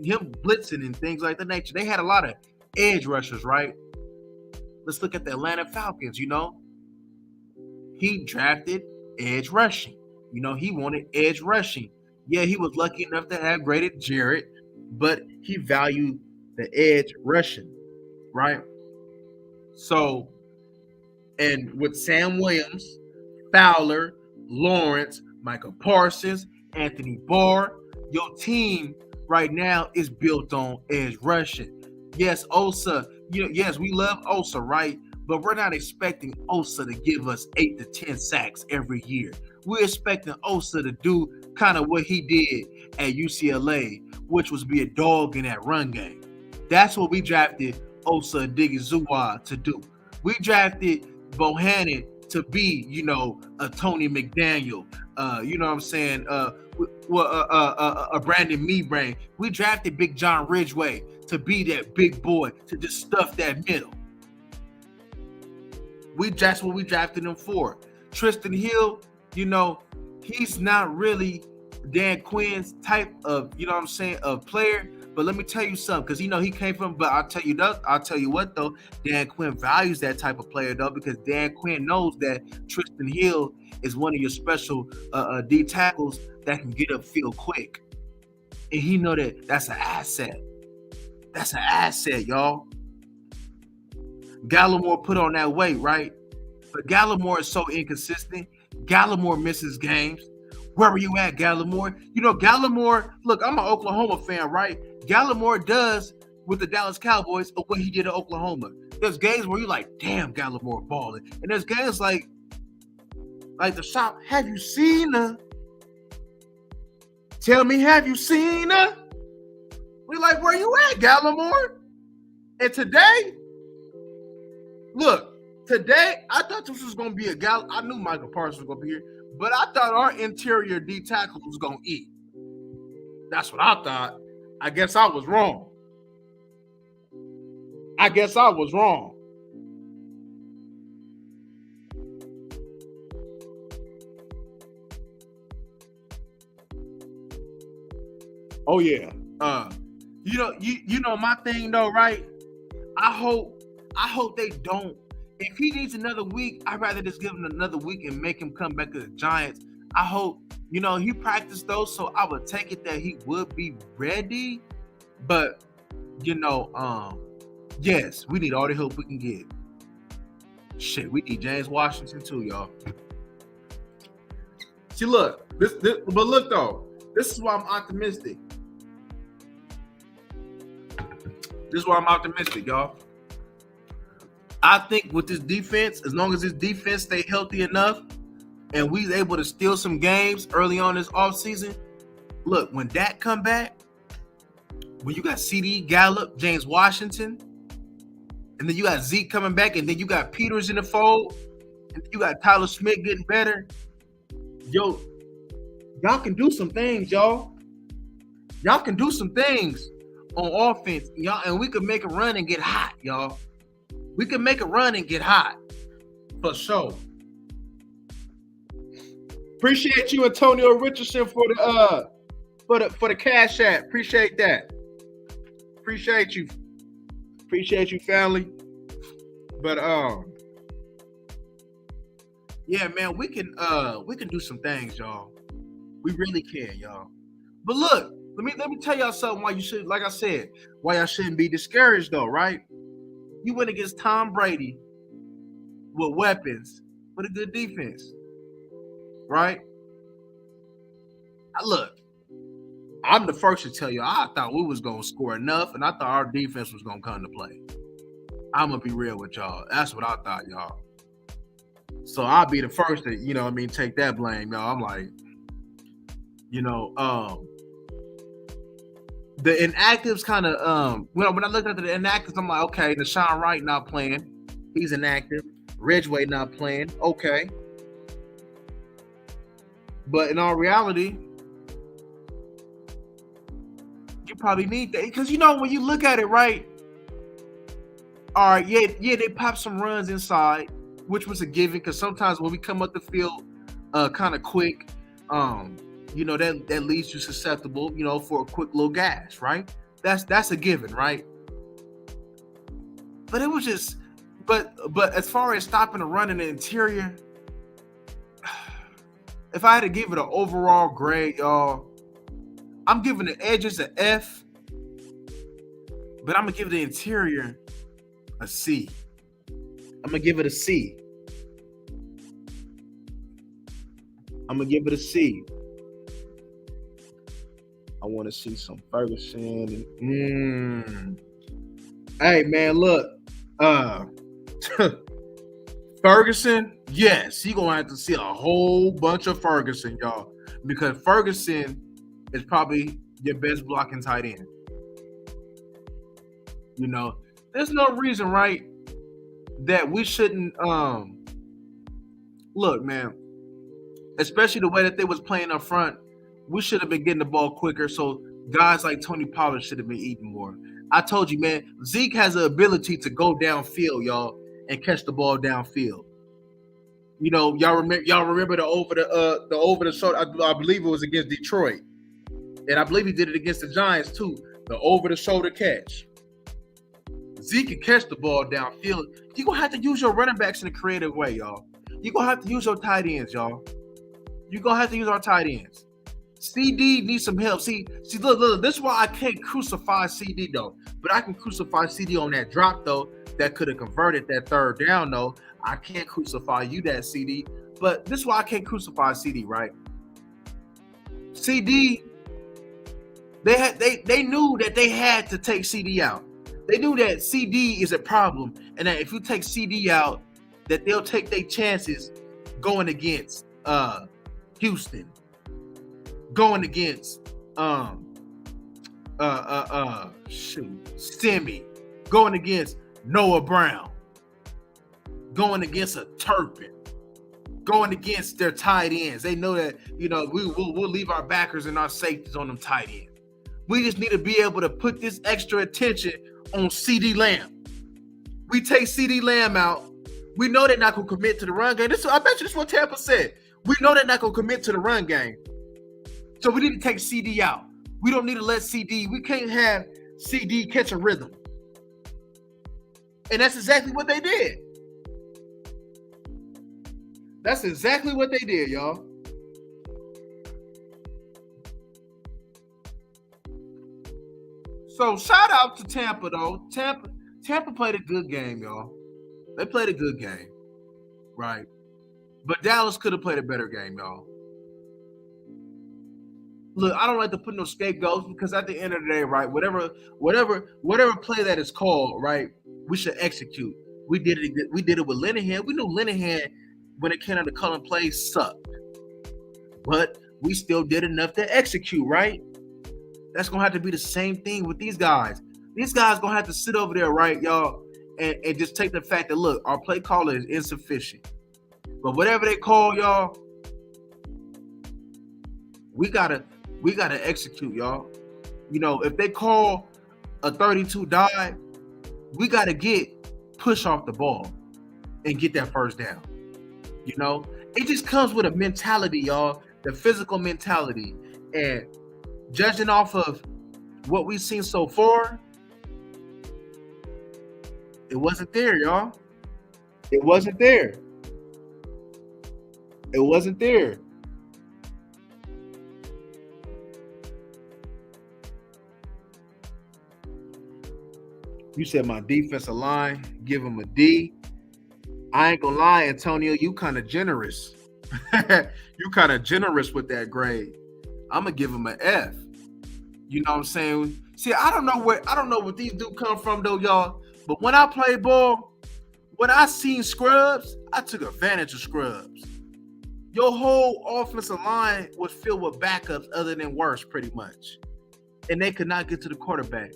him blitzing and things like that nature. They had a lot of edge rushers, right? Let's look at the Atlanta Falcons, He drafted edge rushing. He wanted edge rushing. Yeah, he was lucky enough to have Grady Jarrett, but he valued the edge rushing, right? So, and with Sam Williams, Fowler, Lawrence, Michael Parsons, Anthony Barr, your team right now is built on edge rushing. Yes, Osa, yes, we love Osa, right? But we're not expecting Osa to give us 8 to 10 sacks every year. We're expecting Osa to do kind of what he did at UCLA, which was be a dog in that run game. That's what we drafted Osa Odighizuwa to do. We drafted Bohannon to be, a Tony McDaniel, a Brandon Meebrain. We drafted Big John Ridgeway to be that big boy, to just stuff that middle. That's what we drafted him for. Tristan Hill, he's not really Dan Quinn's type of, of player. But let me tell you something, because he came from. But I'll tell you what though, Dan Quinn values that type of player though, because Dan Quinn knows that Tristan Hill is one of your special D tackles that can get upfield quick, and he know that that's an asset. That's an asset, y'all. Gallimore put on that weight, right? But Gallimore is so inconsistent. Gallimore misses games. Where were you at, Gallimore? Gallimore, look, I'm an Oklahoma fan, right? Gallimore does with the Dallas Cowboys of what he did at Oklahoma. There's games where you're like, damn, Gallimore balling. And there's games like the shop, have you seen her? Tell me, have you seen her? We're like, where you at, Gallimore? And today, I thought this was going to be I knew Michael Parsons was going to be here, but I thought our interior D tackle was going to eat. That's what I thought. I guess I was wrong. Oh, yeah. My thing, though, right? I hope they don't. If he needs another week, I'd rather just give him another week and make him come back to the Giants. I hope, he practiced those, so I would take it that he would be ready. But, yes, we need all the help we can get. Shit, we need James Washington too, y'all. See, look, but look though, this is why I'm optimistic. Y'all. I think with this defense, as long as this defense stay healthy enough and we able to steal some games early on this offseason, look, when Dak come back, when you got CD, Gallup, James Washington, and then you got Zeke coming back, and then you got Peters in the fold, and you got Tyler Smith getting better, y'all can do some things, y'all. Y'all can do some things on offense, y'all, and we could make a run and get hot, y'all. We can make a run and get hot, for sure. Appreciate you, Antonio Richardson, for the Cash App. Appreciate that. Appreciate you, family. But yeah, man, we can do some things, y'all. We really can, y'all. But look, let me tell y'all something. Why you should, like I said, why y'all shouldn't be discouraged, though, right? You went against Tom Brady with weapons, with a good defense, right? Look, I'm the first to tell you, I thought we was going to score enough, and I thought our defense was going to come to play. I'm going to be real with y'all. That's what I thought, y'all. So I'll be the first to, take that blame, y'all. I'm like, the inactives kind of, when I looked at the inactives, I'm like, okay, Deshaun Wright not playing. He's inactive. Ridgeway not playing. Okay. But in all reality, you probably need that. Because, when you look at it, right, all right, yeah, they popped some runs inside, which was a given, because sometimes when we come up the field kind of quick, that leaves you susceptible, for a quick little gas, right? That's a given, right? But it was just, but as far as stopping the run in the interior, if I had to give it an overall grade, y'all, I'm giving the edges an F, but I'm gonna give the interior a C. I'm gonna give it a C. I'm gonna give it a C. I want to see some Ferguson. Hey man, look, Ferguson. Yes, you're gonna have to see a whole bunch of Ferguson, y'all, because Ferguson is probably your best blocking tight end. There's no reason, right, that we shouldn't look, man, especially the way that they was playing up front. We should have been getting the ball quicker, so guys like Tony Pollard should have been eating more. I told you, man, Zeke has the ability to go downfield, y'all, and catch the ball downfield. Y'all remember the over the shoulder. I believe it was against Detroit, and I believe he did it against the Giants too. The over the shoulder catch. Zeke can catch the ball downfield. You're gonna have to use your running backs in a creative way, y'all. You're gonna have to use your tight ends, y'all. You're gonna have to use our tight ends. CD needs some help. See, look, this is why I can't crucify CD though. But I can crucify CD on that drop though. That could have converted that third down though. I can't crucify you that CD. But this is why I can't crucify CD, right? CD, they knew that they had to take CD out. They knew that CD is a problem, and that if you take CD out, that they'll take their chances going against Houston, going against Simi, going against Noah Brown, going against a Turpin, going against their tight ends. They know that we'll leave our backers and our safeties on them tight ends. We just need to be able to put this extra attention on CD Lamb. We take CD Lamb out. We know they're not going to commit to the run game. I bet you this is what Tampa said. We know they're not going to commit to the run game. So we need to take CD out. We don't need to let CD. We can't have CD catch a rhythm. And that's exactly what they did. That's exactly what they did, y'all. So shout out to Tampa, though. Tampa played a good game, y'all. They played a good game, right? But Dallas could have played a better game, y'all. Look, I don't like to put no scapegoats because at the end of the day, right, whatever play that is called, right, we should execute. We did it with Linehan. We knew Linehan, when it came out to calling plays, sucked. But we still did enough to execute, right? That's gonna have to be the same thing with these guys. These guys gonna have to sit over there, right, y'all, and just take the fact that, look, our play caller is insufficient. But whatever they call, y'all, we gotta execute, y'all. If they call a 32 dive, we gotta push off the ball and get that first down. It just comes with a mentality, y'all, the physical mentality. And judging off of what we've seen so far, it wasn't there, y'all. It wasn't there. It wasn't there. You said my defensive line, give him a D. I ain't gonna lie, Antonio, you kind of generous. You kind of generous with that grade. I'm gonna give him an F. You know what I'm saying? See, I don't know where these dudes come from though, y'all. But when I play ball, when I seen scrubs, I took advantage of scrubs. Your whole offensive line was filled with backups other than worse, pretty much. And they could not get to the quarterback.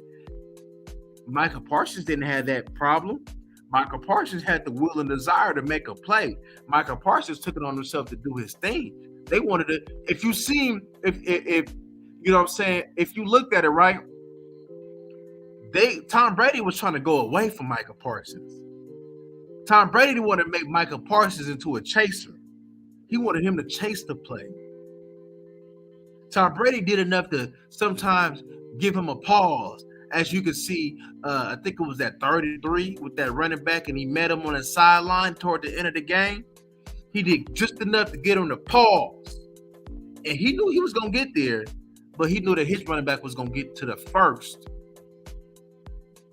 Micah Parsons didn't have that problem. Micah Parsons had the will and desire to make a play. Micah Parsons took it on himself to do his thing. They wanted to, if you see him, if you know what I'm saying, if you looked at it right, Tom Brady was trying to go away from Micah Parsons. Tom Brady didn't want to make Micah Parsons into a chaser. He wanted him to chase the play. Tom Brady did enough to sometimes give him a pause. As you can see, I think it was that 33 with that running back, and he met him on the sideline toward the end of the game. He did just enough to get him to pause. And he knew he was going to get there, but he knew that his running back was going to get to the first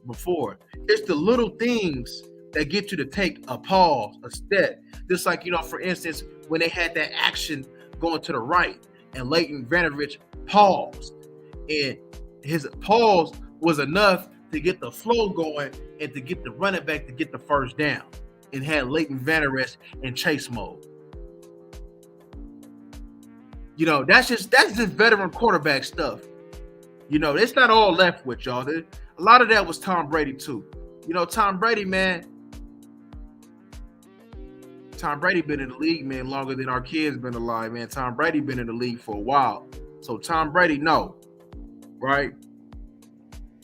before. It's the little things that get you to take a pause, a step. Just like, for instance, when they had that action going to the right and Leighton Vanovich paused. And his pause was enough to get the flow going and to get the running back to get the first down, and had Leighton Vanovich in chase mode. That's just veteran quarterback stuff. It's not all left with y'all. A lot of that was Tom Brady too. Tom Brady, man. Tom Brady been in the league, man, longer than our kids been alive, man. Tom Brady been in the league for a while. So Tom Brady, no. Right?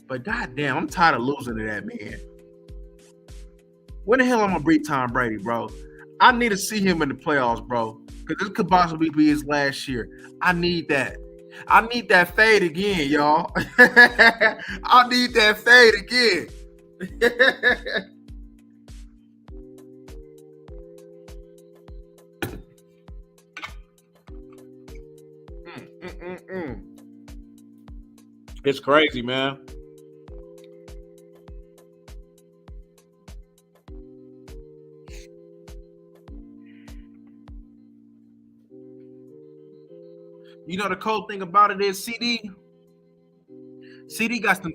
But goddamn, I'm tired of losing to that man. When the hell am I gonna beat Tom Brady, bro? I need to see him in the playoffs, bro. Because this could possibly be his last year. I need that. I need that fade again, y'all. I need that fade again. It's crazy, man. The cool thing about it is CD got some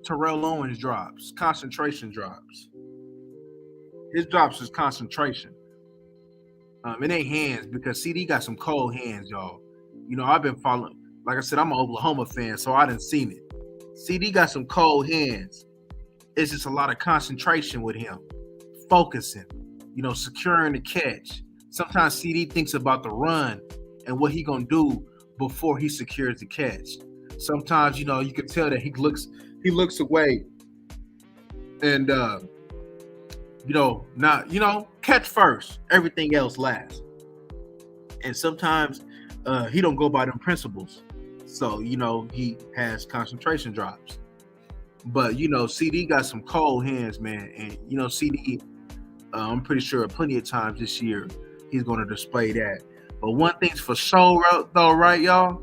Terrell Owens drops, concentration drops. His drops is concentration. It ain't hands, because CD got some cold hands, y'all. I've been following. Like I said, I'm an Oklahoma fan, so I done seen it. CD got some cold hands. It's just a lot of concentration with him, focusing, securing the catch. Sometimes CD thinks about the run and what he gonna do before he secures the catch. Sometimes, you can tell that he looks away and catch first, everything else last. And sometimes he don't go by them principles. So, he has concentration drops. But, CD got some cold hands, man. And, CD, I'm pretty sure plenty of times this year he's going to display that. But one thing's for sure, though, right, y'all?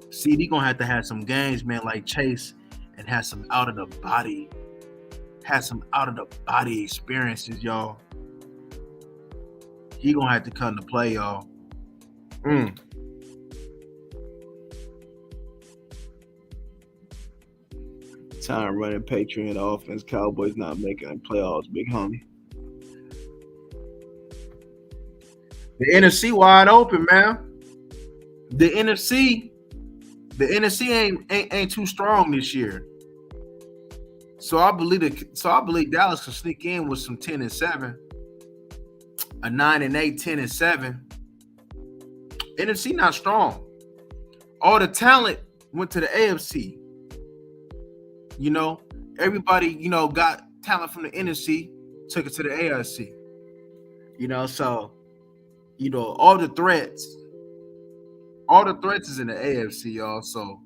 CD going to have some games, man, like Chase, and have some out-of-the-body experiences, y'all. He going to have to come to play, y'all. Time running Patriot offense. Cowboys not making the playoffs, big homie. The NFC wide open, man. The NFC ain't too strong this year. So I believe Dallas can sneak in with some 10-7, a 9-8, 10-7. NFC not strong. All the talent went to the AFC. Everybody, got talent from the NFC, took it to the AFC. So, all the threats is in the AFC, y'all. So,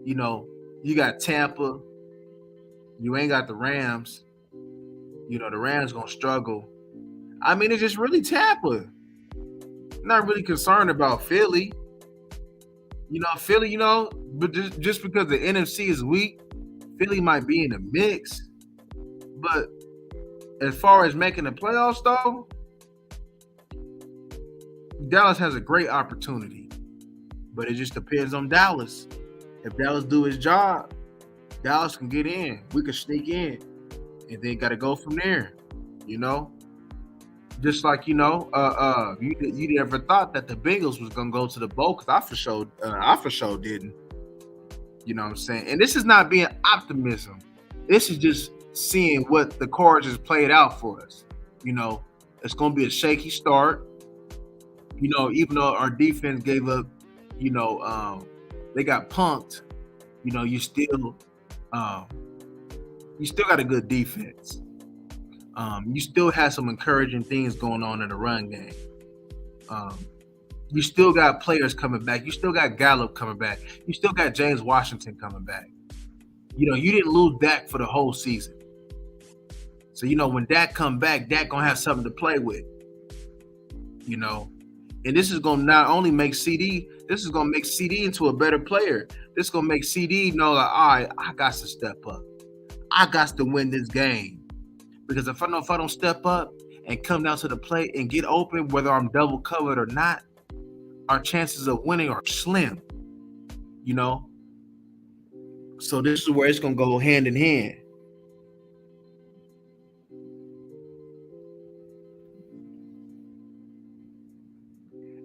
you got Tampa. You ain't got the Rams. The Rams gonna struggle. I mean, it's just really Tampa. Not really concerned about Philly. Philly, but just because the NFC is weak, Philly might be in the mix, but as far as making the playoffs, though, Dallas has a great opportunity. But it just depends on Dallas. If Dallas do his job, Dallas can get in. We can sneak in, and then got to go from there. You know, just like you never thought that the Bengals was gonna go to the bowl because I for sure didn't. You know what I'm saying? And this is not being optimism. This is just seeing what the cards has played out for us. You know, it's gonna be a shaky start. You know, even though our defense gave up, they got punked. You know, you still got a good defense. You still have some encouraging things going on in the run game. You still got players coming back. You still got Gallup coming back. You still got James Washington coming back. You know, you didn't lose Dak for the whole season. So, when Dak come back, Dak going to have something to play with. And this is going to not only make CD, this is going to make CD into a better player. This is going to make CD know, like, all right, I got to step up. I got to win this game. Because if I don't step up and come down to the plate and get open, whether I'm double covered or not, our chances of winning are slim. So this is where it's going to go hand in hand.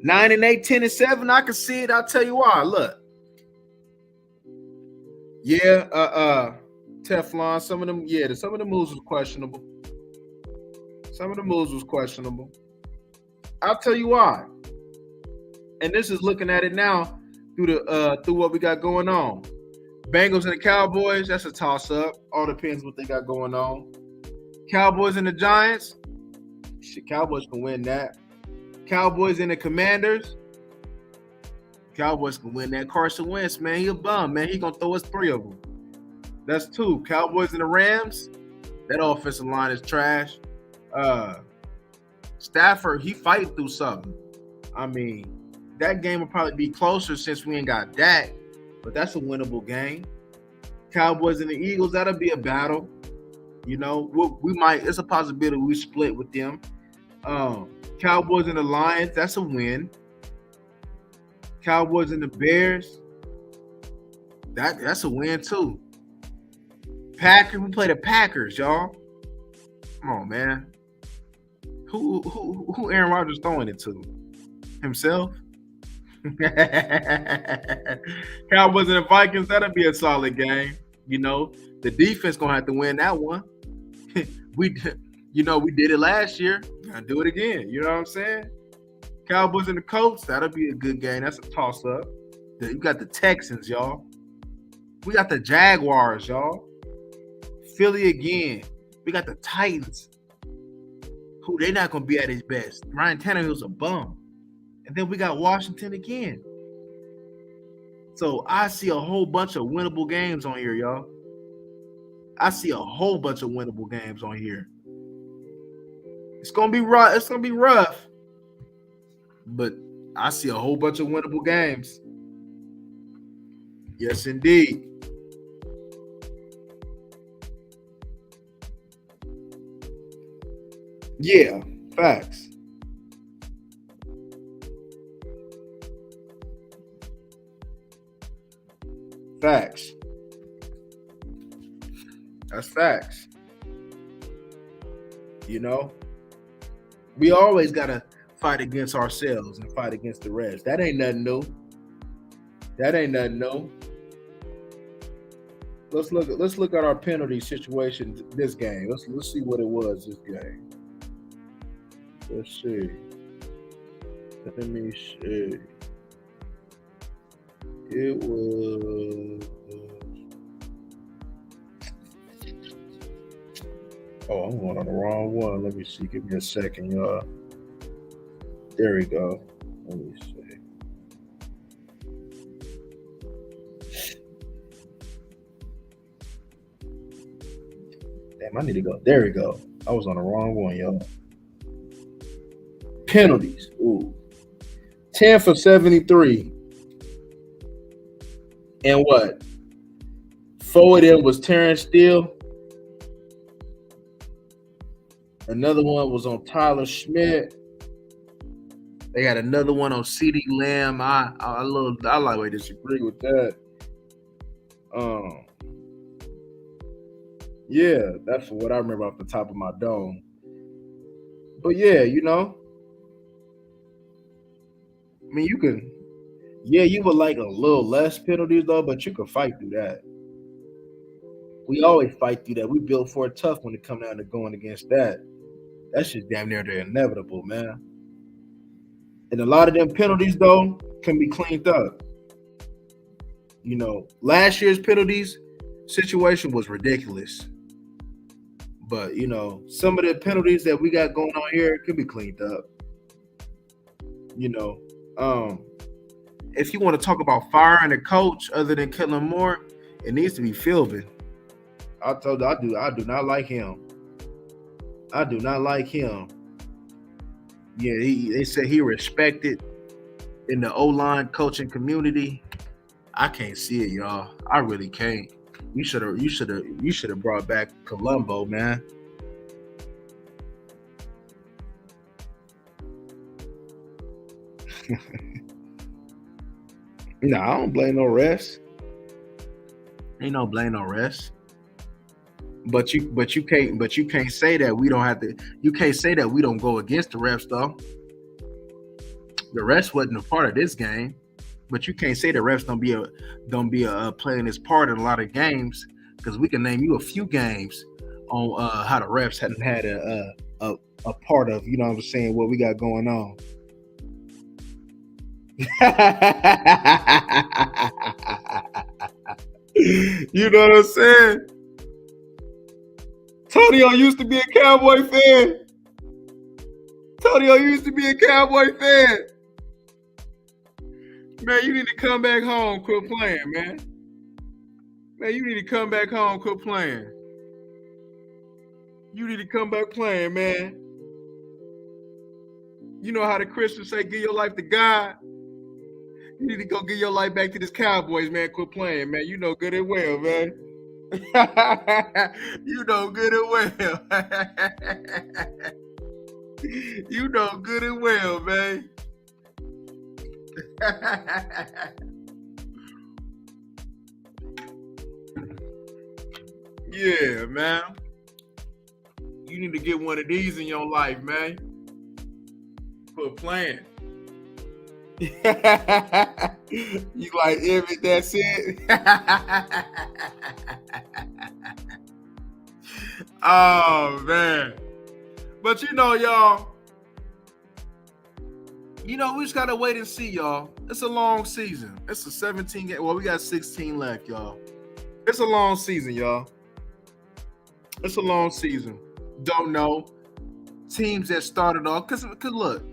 Nine and 8, 10 and 7. I can see it. I'll tell you why. Look. Yeah, Teflon. Some of the moves was questionable. I'll tell you why. And this is looking at it now through what we got going on. Bengals and the Cowboys, that's a toss-up. All depends what they got going on. Cowboys and the Giants, Cowboys can win that. Cowboys and the Commanders, Cowboys can win that. Carson Wentz, man, he a bum, man. He gonna throw us 3 of them. That's 2. Cowboys and the Rams, that offensive line is trash. Stafford, he fighting through something. I mean, that game will probably be closer since we ain't got Dak, but that's a winnable game. Cowboys and the Eagles, that'll be a battle. We might. It's a possibility we split with them. Cowboys and the Lions, that's a win. Cowboys and the Bears, that's a win too. Packers, we play the Packers, y'all. Come on, man. Who Aaron Rodgers throwing it to? Himself? Cowboys and the Vikings, that'll be a solid game. The defense gonna have to win that one. we did it last year. Gotta do it again. You know what I'm saying? Cowboys and the Colts, that'll be a good game. That's a toss-up. You got the Texans, y'all. We got the Jaguars, y'all. Philly again. We got the Titans. Who they not gonna be at his best. Ryan Tannehill's a bum. And then we got Washington again. So I see a whole bunch of winnable games on here, y'all. I see a whole bunch of winnable games on here. It's gonna be rough. But I see a whole bunch of winnable games. Yes, indeed. Yeah, facts. Facts. That's facts. We always gotta fight against ourselves and fight against the rest. That ain't nothing new. Let's look at our penalty situation this game. Let's see what it was this game. Let's see. Let me see. It was. Oh, I'm going on the wrong one. Let me see. Give me a second, y'all. There we go. Let me see. Damn, I need to go. There we go. I was on the wrong one, y'all. Penalties. Ooh. 10 for 73. And what? 4 of them was Terrence Steele. Another one was on Tyler Schmidt. They got another one on CeeDee Lamb. I lightly disagree with that. Yeah, that's what I remember off the top of my dome. But yeah, you know, I mean, you can, yeah, you would like a little less penalties though, but you can fight through that. We always fight through that. We built for it tough when it comes down to going against that. That's just damn near the inevitable, man. And a lot of them penalties though can be cleaned up. You know, last year's penalties situation was ridiculous. But you know, some of the penalties that we got going on here can be cleaned up. You know, if you want to talk about firing a coach other than Kellen Moore, it needs to be Philbin. I told you, I do not like him. I do not like him. Yeah, they said he respected in the O-line coaching community. I can't see it, y'all. I really can't. You should have brought back Colombo, man. No, I don't blame no refs. Ain't no blame no refs. But you can't say that we don't have to. You can't say that we don't go against the refs though. The refs wasn't a part of this game, but you can't say the refs don't be playing this part in a lot of games, because we can name you a few games on how the refs hadn't had a part of, you know what I'm saying, what we got going on. You know what I'm saying? Tonio used to be a Cowboy fan. Tonio used to be a Cowboy fan. Man, you need to come back home, quit playing, man. Man, you need to come back home, quit playing. You need to come back playing, man. You know how the Christians say, give your life to God? You need to go give your life back to this Cowboys, man. Quit playing, man. You know good and well, man. You know good and well. You know good and well, man. Yeah, man. You need to get one of these in your life, man. Quit playing. You like, if that's it? Oh, man. But you know, y'all, we just got to wait and see, y'all. It's a long season. It's a 17 game. Well, we got 16 left, y'all. It's a long season, y'all. It's a long season. Don't know. Teams that started off, because look,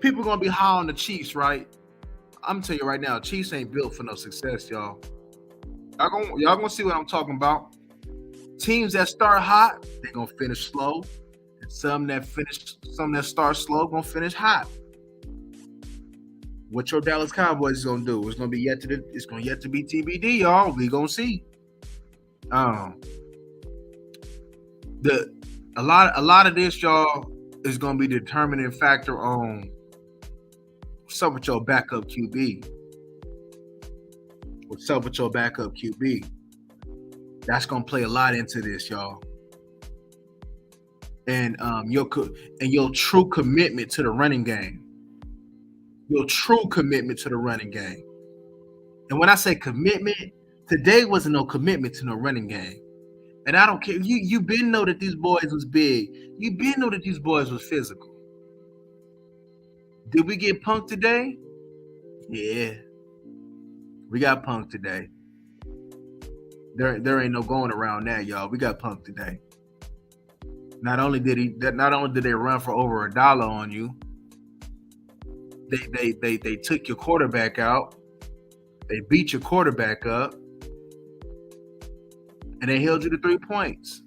people are going to be high on the Chiefs, right? I'm going to tell you right now, Chiefs ain't built for no success, y'all. Y'all going to see what I'm talking about. Teams that start hot, they're going to finish slow. And some that start slow, going to finish hot. What your Dallas Cowboys is going to do, it's going to yet to be TBD, y'all. We going to see. A lot of this, y'all, is going to be the determining factor on what's up with your backup QB. What's up with your backup QB? That's going to play a lot into this, y'all. And your true commitment to the running game. Your true commitment to the running game. And when I say commitment, today wasn't no commitment to no running game. And I don't care. You been know that these boys was big. You been know that these boys was physical. Did we get punked today? Yeah. We got punked today. There ain't no going around that, y'all. We got punked today. Not only did they run for over $1 on you, they took your quarterback out. They beat your quarterback up. And they held you to 3 points.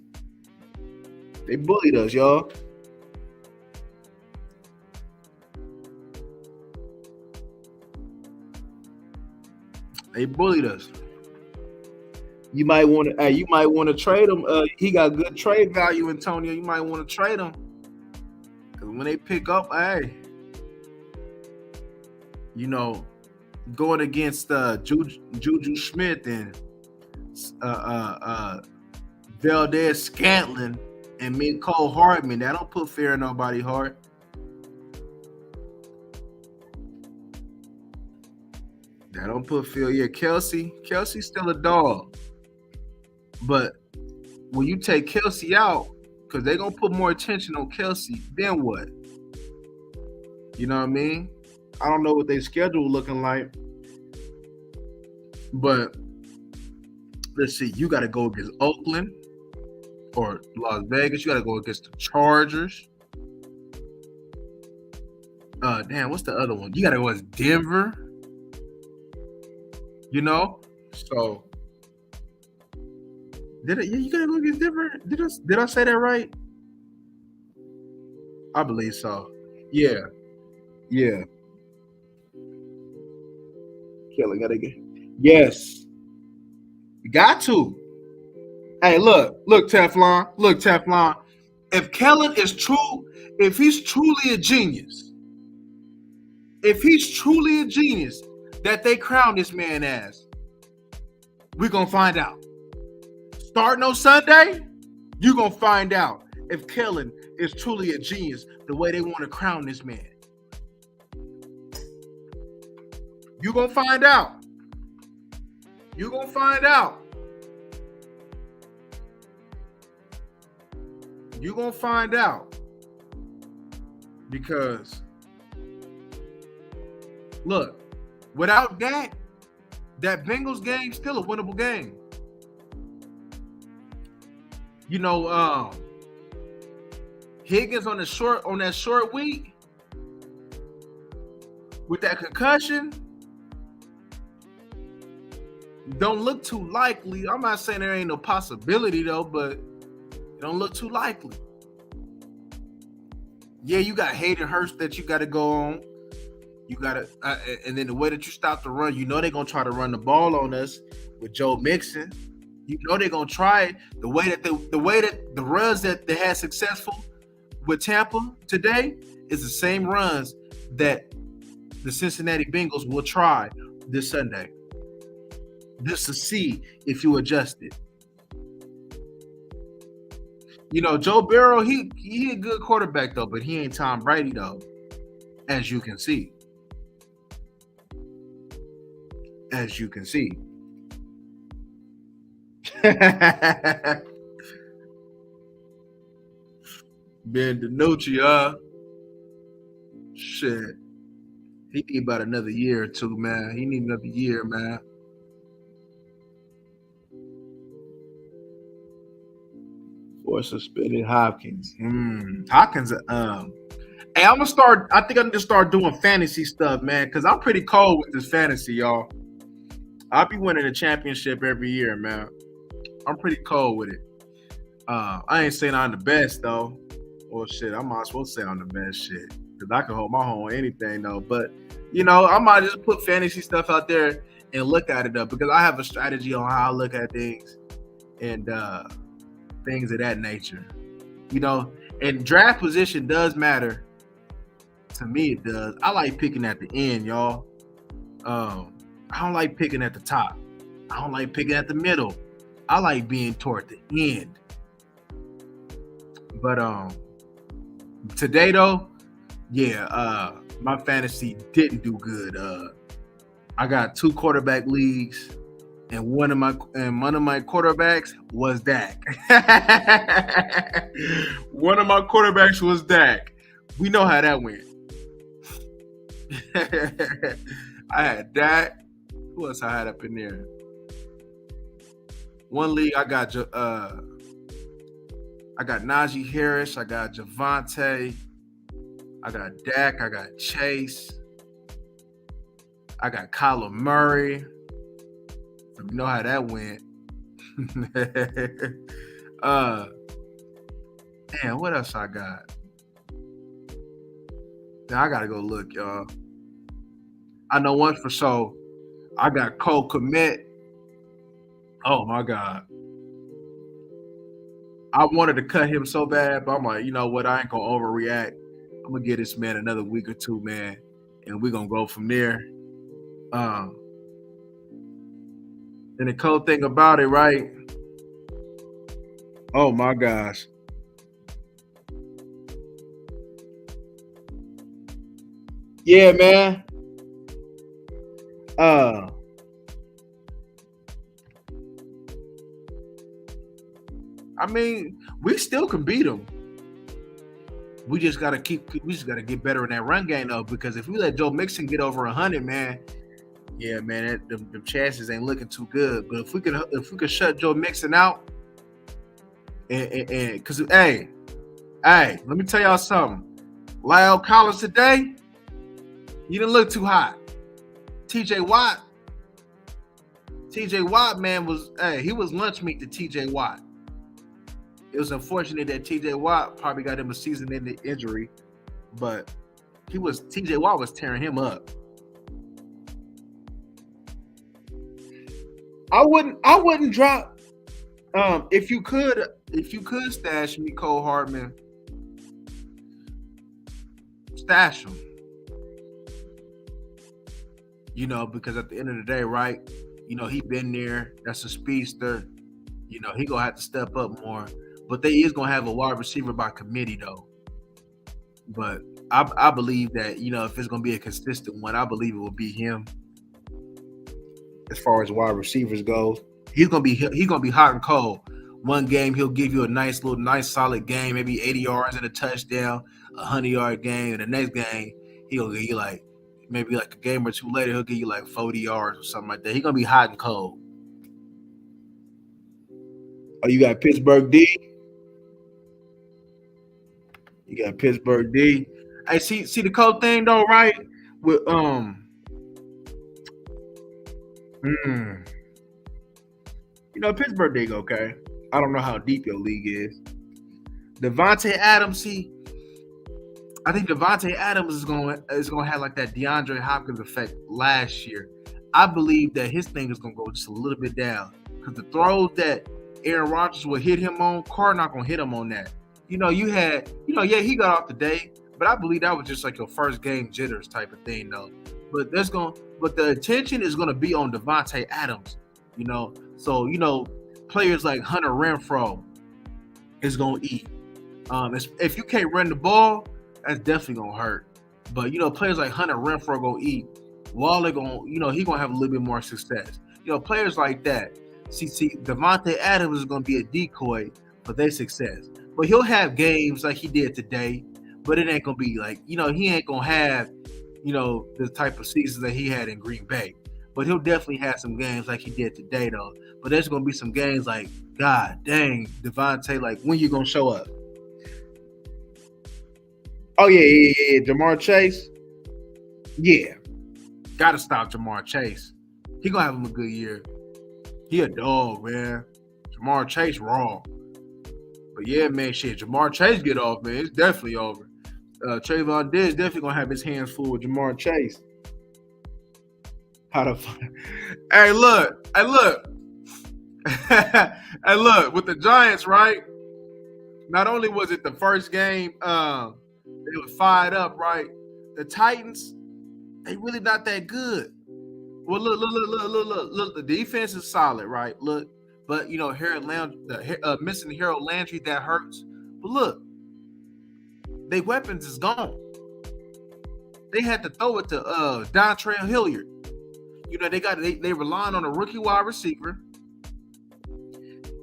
They bullied us, y'all. They bullied us. You might want to. Hey, you might want to trade him. He got good trade value, Antonio. You might want to trade him because when they pick up, hey, you know, going against Juju Smith and Valdez Scantling and Cole Hardman, that don't put fear in nobody's heart. That don't put fear. Yeah, Kelsey's still a dog. But when you take Kelsey out, because they're going to put more attention on Kelsey, then what? You know what I mean? I don't know what their schedule looking like. But let's see. You got to go against Oakland or Las Vegas. You got to go against the Chargers. Damn, what's the other one? You got to go against Denver. You know? So... you gotta go against Denver? Did I say that right? I believe so. Yeah. Kelly gotta get. Yes. Got to. Hey, look, Teflon. If Kellen is true, if he's truly a genius, that they crown this man as, we're gonna find out. Starting on Sunday, you're going to find out if Kellen is truly a genius the way they want to crown this man. You're going to find out. Because, look, without that Bengals game still a winnable game. You know, Higgins on that short week with that concussion don't look too likely. I'm not saying there ain't no possibility though, but it don't look too likely. Yeah, you got Hayden Hurst that you got to go on. You got to, and then the way that you stop the run, you know they're gonna try to run the ball on us with Joe Mixon. You know they're gonna try it the way that the runs that they had successful with Tampa today is the same runs that the Cincinnati Bengals will try this Sunday. Just to see if you adjust it. You know, Joe Burrow, he a good quarterback though, but he ain't Tom Brady though, as you can see. Ben DiNucci, shit. He need about another year or two, man. He need another year, man. For suspended Hopkins. Hopkins, hey, I'm gonna start. I think I need to start doing fantasy stuff, man, because I'm pretty cold with this fantasy, y'all. I'll be winning a championship every year, man. I'm pretty cold with it. I ain't saying I'm the best though. Well, shit, I might as well say I'm the best shit because I can hold my own on anything though. But you know, I might just put fantasy stuff out there and look at it up because I have a strategy on how I look at things and things of that nature. You know, and draft position does matter. To me, it does. I like picking at the end, y'all. I don't like picking at the top. I don't like picking at the middle. I like being toward the end. But today though, yeah, my fantasy didn't do good. I got 2 quarterback leagues, and one of my quarterbacks was Dak. One of my quarterbacks was Dak. We know how that went. I had Dak. Who else I had up in there? One league I got Najee Harris, I got Javante, I got Dak, I got Chase, I got Kyler Murray. So you know how that went. Damn, what else I got? Now I gotta go look, y'all. I know one for sure. I got Cole Kmet. Oh my God. I wanted to cut him so bad, but I'm like, you know what? I ain't gonna overreact. I'm gonna give this man another week or two, man, and we're gonna go from there. Um, and the cool thing about it, right? Oh my gosh. Yeah, man. Uh, I mean, we still can beat them. We just gotta get better in that run game though, because if we let Joe Mixon get over 100, man, yeah, man, the chances ain't looking too good. But if we could shut Joe Mixon out, and because hey, let me tell y'all something. Lyle Collins today, he didn't look too hot. TJ Watt, man, he was lunch meat to TJ Watt. It was unfortunate that TJ Watt probably got him a season-ending injury, but TJ Watt was tearing him up. I wouldn't drop. If you could stash Mecole Hardman, stash him. You know, because at the end of the day, right? You know, he been there. That's a speedster. You know, he gonna have to step up more. But they is gonna have a wide receiver by committee though. But I believe that, you know, if it's gonna be a consistent one, I believe it will be him. As far as wide receivers goes, he's gonna be hot and cold. One game he'll give you a nice solid game, maybe 80 yards and a touchdown, 100-yard game. And the next game he'll give you like maybe like a game or two later he'll give you like 40 yards or something like that. He's gonna be hot and cold. Oh, you got Pittsburgh D. You got Pittsburgh D. Hey, see the cold thing though, right? With you know, Pittsburgh D, okay. I don't know how deep your league is. Devontae Adams, I think Devontae Adams is gonna have like that DeAndre Hopkins effect last year. I believe that his thing is gonna go just a little bit down because the throws that Aaron Rodgers will hit him on, Carr not gonna hit him on that. You know, yeah, he got off the day, but I believe that was just like your first game jitters type of thing, though. But the attention is gonna be on Devontae Adams. You know, so you know, players like Hunter Renfrow is gonna eat. If you can't run the ball, that's definitely gonna hurt. But you know, players like Hunter Renfrow gonna eat. Waller he gonna have a little bit more success. You know, players like that. See, Devontae Adams is gonna be a decoy for their success. But he'll have games like he did today, but it ain't gonna be like, you know, he ain't gonna have, you know, the type of seasons that he had in Green Bay. But he'll definitely have some games like he did today, though. But there's gonna be some games like, God dang, Devontae, like when you gonna show up? Oh yeah. Jamar Chase. Yeah. Gotta stop Jamar Chase. He gonna have him a good year. He a dog, man. Jamar Chase raw. But yeah, man, shit. Jamar Chase get off, man. It's definitely over. Trayvon Diggs definitely gonna have his hands full with Jamar Chase. How the fuck? Hey, look. Hey, look. With the Giants, right? Not only was it the first game, they was fired up, right? The Titans, they really not that good. Well, look. The defense is solid, right? Look, but you know, missing Harold Landry, that hurts. But look, their weapons is gone. They had to throw it to Dontrell Hilliard. You know, they relying on a rookie wide receiver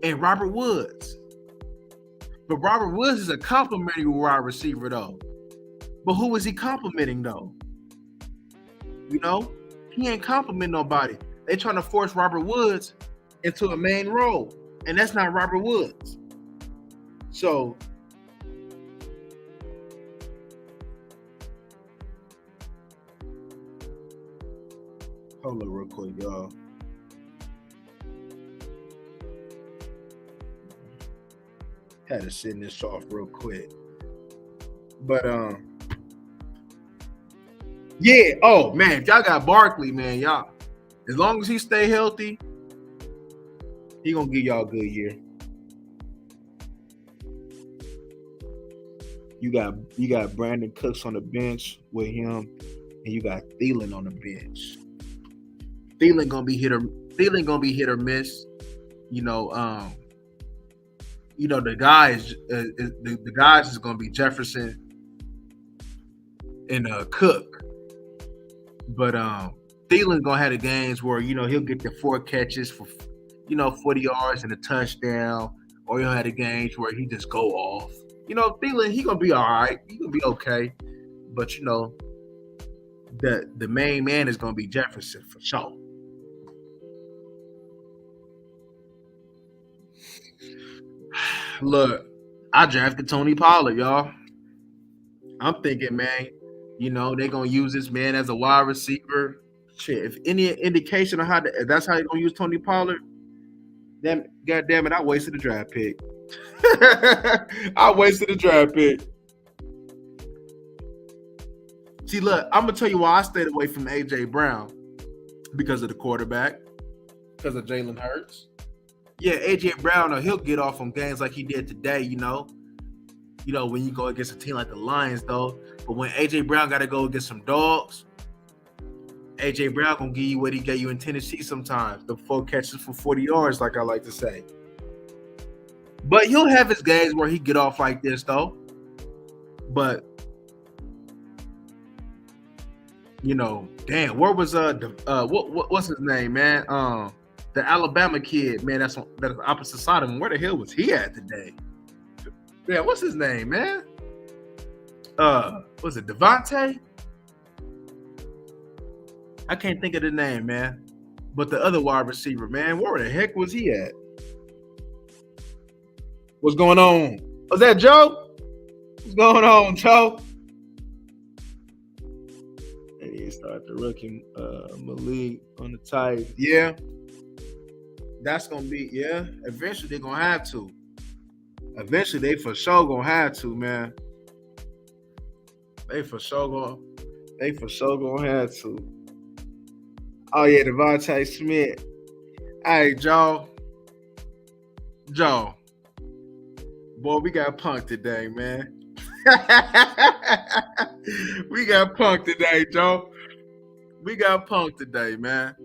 and Robert Woods. But Robert Woods is a complimentary wide receiver, though. But who is he complimenting, though? You know, he ain't complimenting nobody. They trying to force Robert Woods into a main role, and that's not Robert Woods. So, hold on real quick, y'all. Had to send this off real quick. But yeah. Oh man, if y'all got Barkley, man, y'all. As long as he stay healthy, He gonna give y'all a good year. You got Brandon Cooks on the bench with him, and you got Thielen on the bench. Thielen gonna be hit or miss. The guys the guys is gonna be Jefferson and Cook, but Thielen gonna have the games where he'll get the 4 catches for 40 yards and a touchdown, or he'll have the games where he just go off. Thielen, he gonna be all right. He gonna be okay, but the main man is gonna be Jefferson for sure. Look, I drafted Tony Pollard, y'all. I'm thinking, man, they're gonna use this man as a wide receiver. Shit, if any indication of if that's how they're gonna use Tony Pollard, then god damn it, I wasted a draft pick. I wasted a draft pick. See, look, I'm gonna tell you why I stayed away from AJ Brown. Because of the quarterback, because of Jalen Hurts. Yeah, AJ Brown, he'll get off on games like he did today, when you go against a team like the Lions, though. But when AJ Brown got to go against some dogs, AJ Brown gonna give you what he gave you in Tennessee sometimes. The 4 catches for 40 yards, like I like to say. But he'll have his games where he get off like this, though. But damn, where was what's his name, man? The Alabama kid, man, that's the opposite side of him. Where the hell was he at today? Yeah, what's his name, man? Was it Devontae? I can't think of the name, man. But the other wide receiver, man, where the heck was he at? What's going on? Was that Joe? What's going on, Joe? And he started the rookie Malik on the Titans. Yeah. That's gonna be, eventually they're gonna have to. Eventually they for sure gonna have to, man. They for sure gonna have to. Oh yeah, Devontae Smith. Hey, Joe. Boy, we got punked today, man. We got punked today, Joe. We got punked today, man.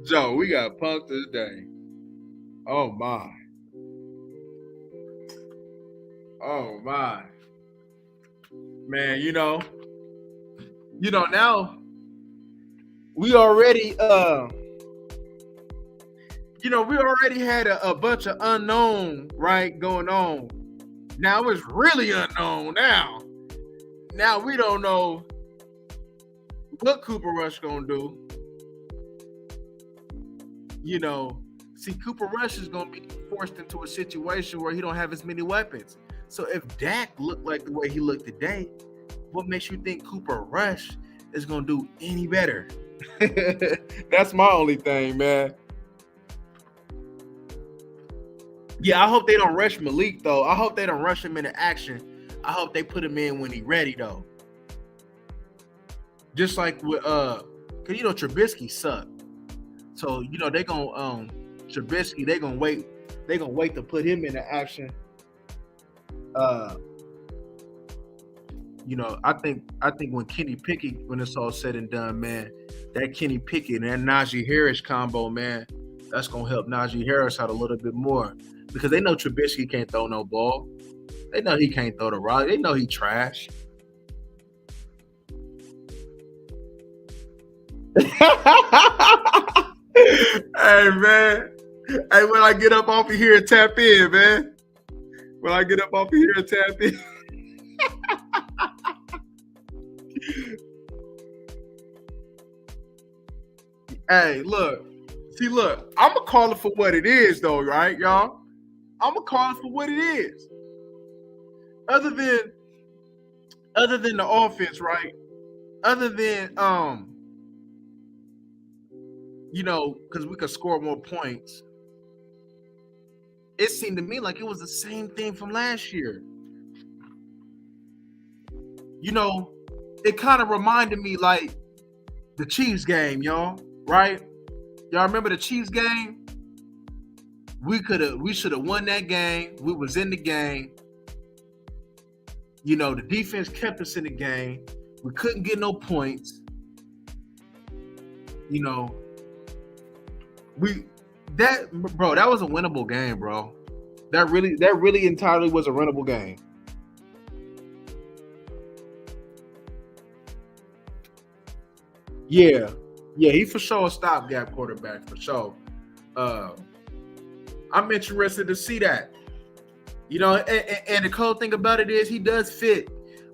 Joe, we got punked today. Oh my. Oh my. Man, now we already we already had a bunch of unknown, right, going on. Now it's really unknown now. Now we don't know what Cooper Rush gonna do. See, Cooper Rush is gonna be forced into a situation where he don't have as many weapons. So if Dak looked like the way he looked today, what makes you think Cooper Rush is gonna do any better? That's my only thing, man. Yeah, I hope they don't rush Malik, though. I hope they don't rush him into action. I hope they put him in when he's ready, though. Just like with cause Trubisky sucked. So they gonna Trubisky, they gonna wait to put him into action. I think when Kenny Pickett, when it's all said and done, man, that Kenny Pickett and that Najee Harris combo, man, that's gonna help Najee Harris out a little bit more. Because they know Trubisky can't throw no ball. They know he can't throw the rock. They know he trash. Hey, man. Hey, when I get up off of here and tap in, man. When I get up off of here and tap in. Hey, look. See, look. I'm going to call it for what it is, though, right, y'all? I'm going to call it for what it is. Other than the offense, right? Other than, because we could score more points. It seemed to me like it was the same thing from last year. It kind of reminded me like the Chiefs game, y'all, right? Y'all remember the Chiefs game? We should have won that game. We was in the game. You know, the defense kept us in the game. We couldn't get no points. You know, that was a winnable game, bro. That really entirely was a winnable game. Yeah, he for sure a stopgap quarterback for sure. I'm interested to see that. You know, and the cool thing about it is he does fit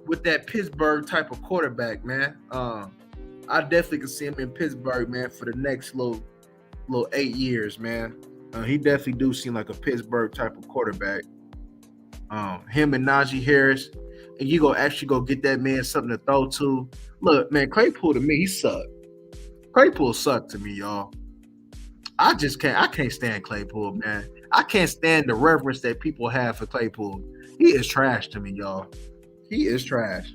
with that Pittsburgh type of quarterback, man. I definitely can see him in Pittsburgh, man, for the next little 8 years, man. He definitely do seem like a Pittsburgh type of quarterback. Him and Najee Harris, and you actually go get that man something to throw to. Look, man, Claypool to me, he sucked. Claypool sucked to me, y'all. I can't stand Claypool, man. I can't stand the reverence that people have for Claypool. He is trash to me, y'all. He is trash.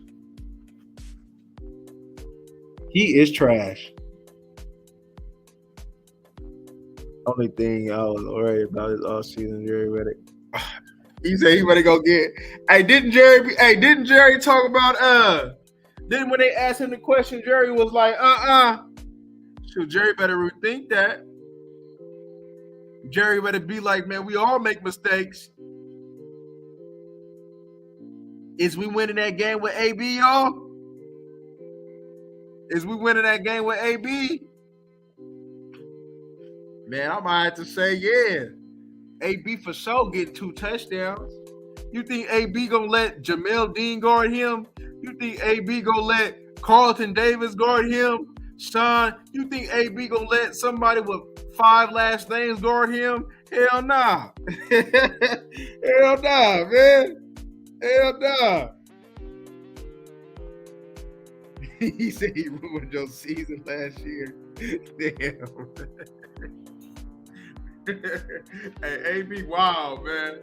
He is trash. Only thing I was worried about is all season Jerry Reddick. He said he better go get. Hey, didn't Jerry talk about then when they asked him the question, Jerry was like, So Jerry better rethink that. Jerry better be like, man, we all make mistakes. Is we winning that game with AB, y'all? Is we winning that game with AB? Man, I might have to say, yeah. AB for sure getting 2 touchdowns. You think AB gonna let Jamel Dean guard him? You think AB gonna let Carlton Davis guard him? Sean, you think AB gonna let somebody with 5 last names guard him? Hell nah. Hell nah, man. Hell nah. He said he ruined your season last year. Damn. Hey, AB, wow, man.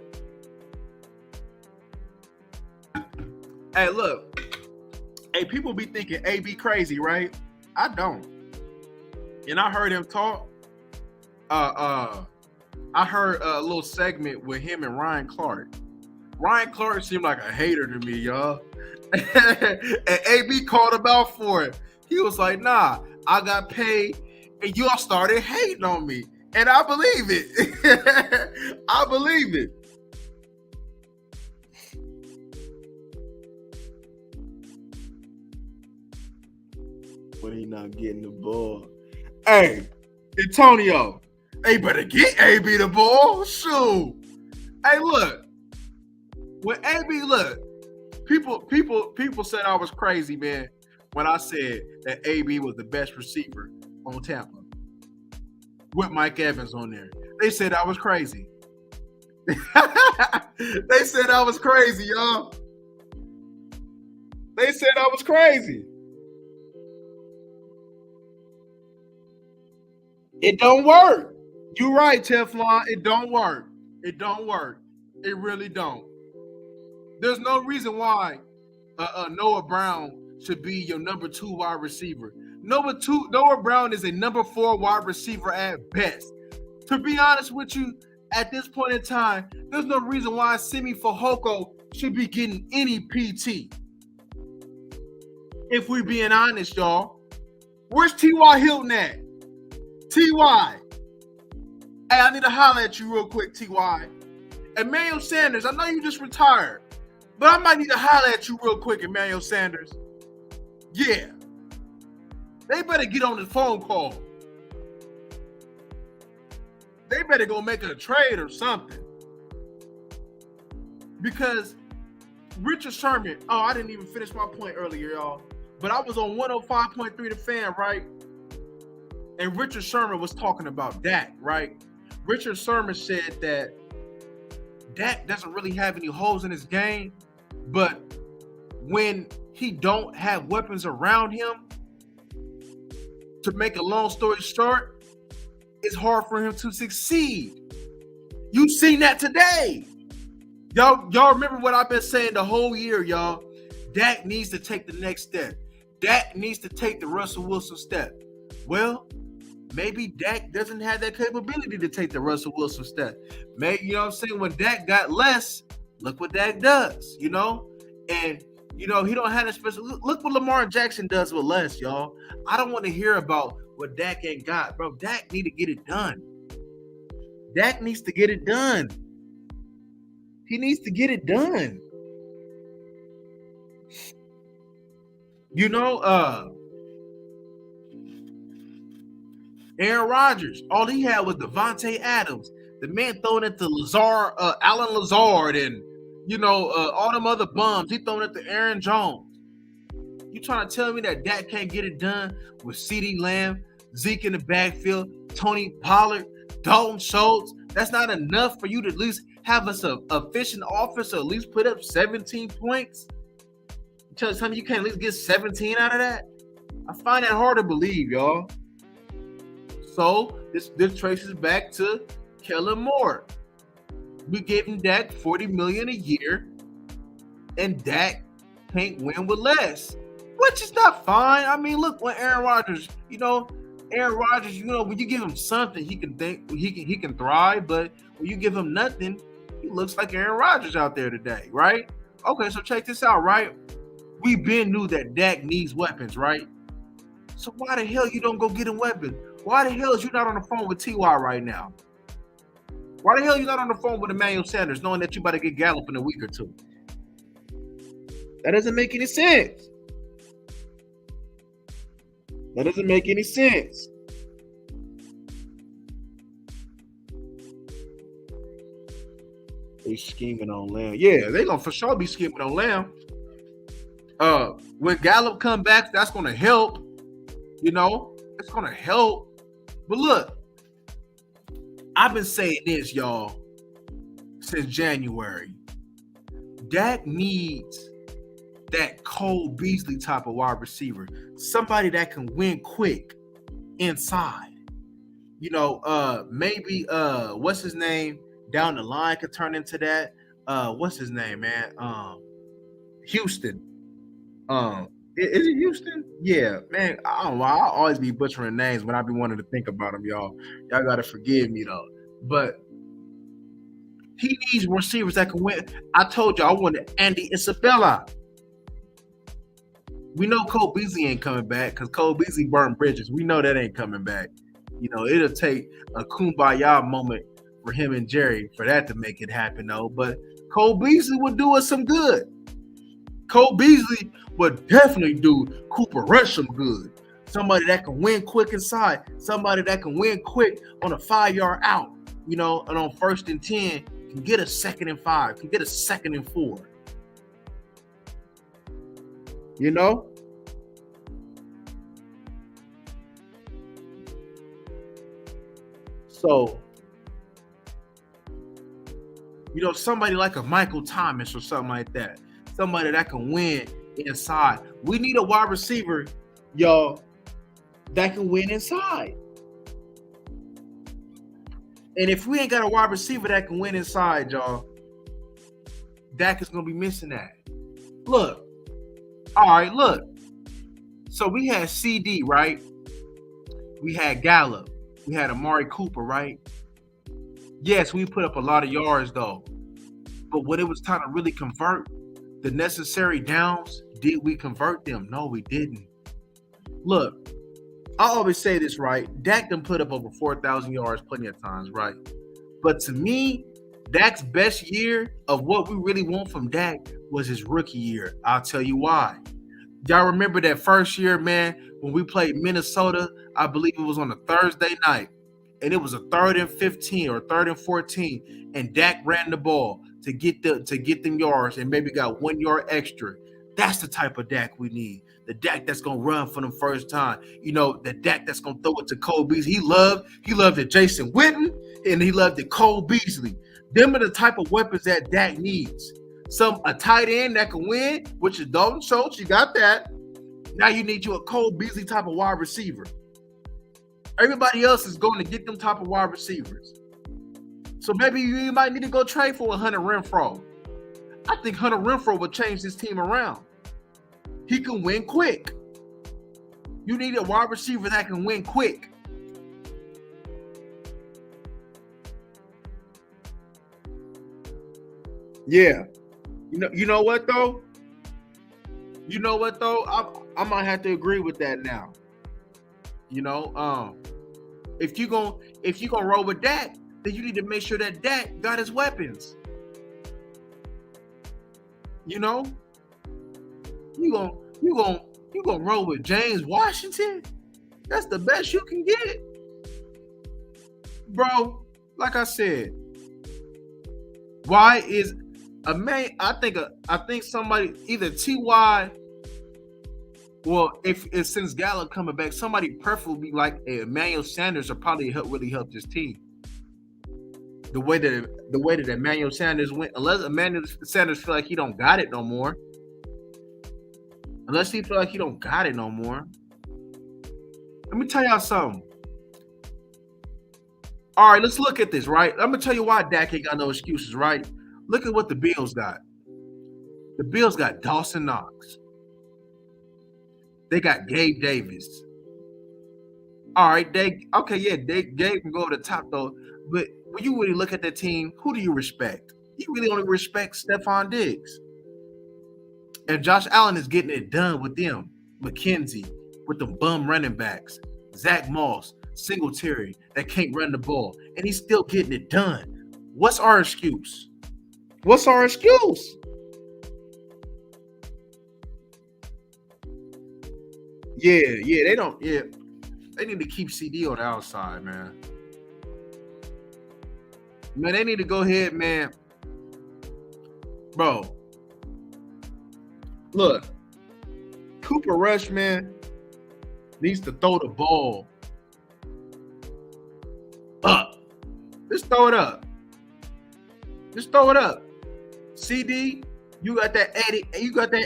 Hey, look. Hey, people be thinking AB crazy, right? I don't. And I heard him talk. I heard a little segment with him and Ryan Clark. Ryan Clark seemed like a hater to me, y'all. And AB called him out for it. He was like, nah, I got paid and y'all started hating on me. And I believe it. I believe it. But he not getting the ball. Hey, Antonio, they better get AB the ball. Shoot. Hey, look. When AB, look, people said I was crazy, man, when I said that AB was the best receiver on Tampa. With Mike Evans on there. They said I was crazy. They said I was crazy, y'all. They said I was crazy. It don't work. You're right, Teflon. It don't work. It don't work. It really don't. There's no reason why Noah Brown should be your number 2 wide receiver. Noah Brown is a number 4 wide receiver at best. To be honest with you, at this point in time, there's no reason why Simi Fehoko should be getting any PT. If we're being honest, y'all. Where's T.Y. Hilton at? T.Y. Hey, I need to holler at you real quick, T.Y. Emmanuel Sanders, I know you just retired, but I might need to holler at you real quick, Emmanuel Sanders. Yeah. They better get on the phone call. They better go make a trade or something. Because Richard Sherman, I didn't even finish my point earlier, y'all. But I was on 105.3 The Fan, right? And Richard Sherman was talking about Dak, right? Richard Sherman said that Dak doesn't really have any holes in his game, but when he don't have weapons around him, to make a long story short, it's hard for him to succeed. You've seen that today. Y'all remember what I've been saying the whole year, y'all. Dak needs to take the next step. Dak needs to take the Russell Wilson step. Well, Maybe Dak doesn't have that capability to take the Russell Wilson step. Maybe, you know what I'm saying? When Dak got less, look what Dak does, you know? And, you know, he don't have a special. Look what Lamar Jackson does with less, y'all. I don't want to hear about what Dak ain't got, bro. Dak need to get it done. Dak needs to get it done. He needs to get it done. You know, Aaron Rodgers, all he had was Devontae Adams. The man throwing it to Alan Lazard, and you know all them other bums. He throwing it to Aaron Jones. You trying to tell me that Dak can't get it done with CeeDee Lamb, Zeke in the backfield, Tony Pollard, Dalton Schultz? That's not enough for you to at least have us a efficient offense, or at least put up 17 points. You tell me you can't at least get 17 out of that? I find that hard to believe, y'all. So this traces back to Kellen Moore. We gave him Dak $40 million a year, and Dak can't win with less, which is not fine. I mean, look, when Aaron Rodgers, when you give him something, he can think, he can thrive. But when you give him nothing, he looks like Aaron Rodgers out there today, right? Okay, so check this out, right? We been knew that Dak needs weapons, right? So why the hell you don't go get him weapons? Why the hell is you not on the phone with T.Y. right now? Why the hell you not on the phone with Emmanuel Sanders, knowing that you about to get Gallup in a week or two? That doesn't make any sense. That doesn't make any sense. They scheming on Lamb. Yeah, they gonna for sure be scheming on Lamb. When Gallup come back, that's gonna help. You know, it's gonna help. But look, I've been saying this, y'all, since January. Dak needs that Cole Beasley type of wide receiver, somebody that can win quick inside. You know, maybe what's his name down the line could turn into that. What's his name, man? Houston. Is it Houston? Yeah, man. I don't know. I'll always be butchering names when I be wanting to think about them, y'all. Y'all gotta forgive me though. But he needs receivers that can win. I told you I wanted Andy Isabella. We know Cole Beasley ain't coming back because Cole Beasley burned bridges. We know that ain't coming back. You know, it'll take a kumbaya moment for him and Jerry for that to make it happen, though. But Cole Beasley would do us some good. Cole Beasley would definitely do Cooper Rush some good. Somebody that can win quick inside. Somebody that can win quick on a 5-yard out. You know, and on 1st and 10, can get a 2nd and 5, can get a 2nd and 4. You know? So, you know, somebody like a Michael Thomas or something like that. Somebody that can win inside. We need a wide receiver, y'all, that can win inside. And if we ain't got a wide receiver that can win inside, y'all, Dak is going to be missing that. Look. All right, look. So we had CD, right? We had Gallup. We had Amari Cooper, right? Yes, we put up a lot of yards, though. But when it was time to really convert the necessary downs, did we convert them? No, we didn't. Look, I always say this, right? Dak done put up over 4,000 yards plenty of times, right? But to me, Dak's best year of what we really want from Dak was his rookie year. I'll tell you why. Y'all remember that first year, man, when we played Minnesota? I believe it was on a Thursday night, and it was a 3rd and 15 or 3rd and 14, and Dak ran the ball to get them yards and maybe got 1 yard extra. That's the type of Dak we need. The Dak that's gonna run for them first time. You know, the Dak that's gonna throw it to Cole Beasley. He loved it Jason Witten, and he loved it Cole Beasley. Them are the type of weapons that Dak needs. A tight end that can win, which is Dalton Schultz. You got that. Now you need you a Cole Beasley type of wide receiver. Everybody else is going to get them type of wide receivers. So maybe you might need to go trade for Hunter Renfrow. I think Hunter Renfrow will change this team around. He can win quick. You need a wide receiver that can win quick. Yeah. You know what though? You know what though? I might have to agree with that now. You know, if you gonna roll with Dak, then you need to make sure that Dak got his weapons. You know, you gonna roll with James Washington? That's the best you can get, bro. Like I said, why is a man? I think somebody either Ty. Well, if since Gallup coming back, somebody preferably like Emmanuel Sanders will probably really help this team. The way that Emmanuel Sanders went, unless Emmanuel Sanders feel like he don't got it no more. Unless he feel like he don't got it no more. Let me tell y'all something. All right, let's look at this, right? I'm gonna tell you why Dak ain't got no excuses, right? Look at what the Bills got. The Bills got Dawson Knox. They got Gabe Davis. All right, Gabe can go over the top though. But when you really look at that team, who do you respect? You really only respect Stephon Diggs. And Josh Allen is getting it done with them. McKenzie, with them bum running backs. Zach Moss, Singletary, that can't run the ball. And he's still getting it done. What's our excuse? What's our excuse? Yeah, they don't. Yeah, they need to keep CD on the outside, man. Man, they need to go ahead, man. Bro, look, Cooper Rush, man, needs to throw the ball up. Just throw it up. Just throw it up. CD, you got that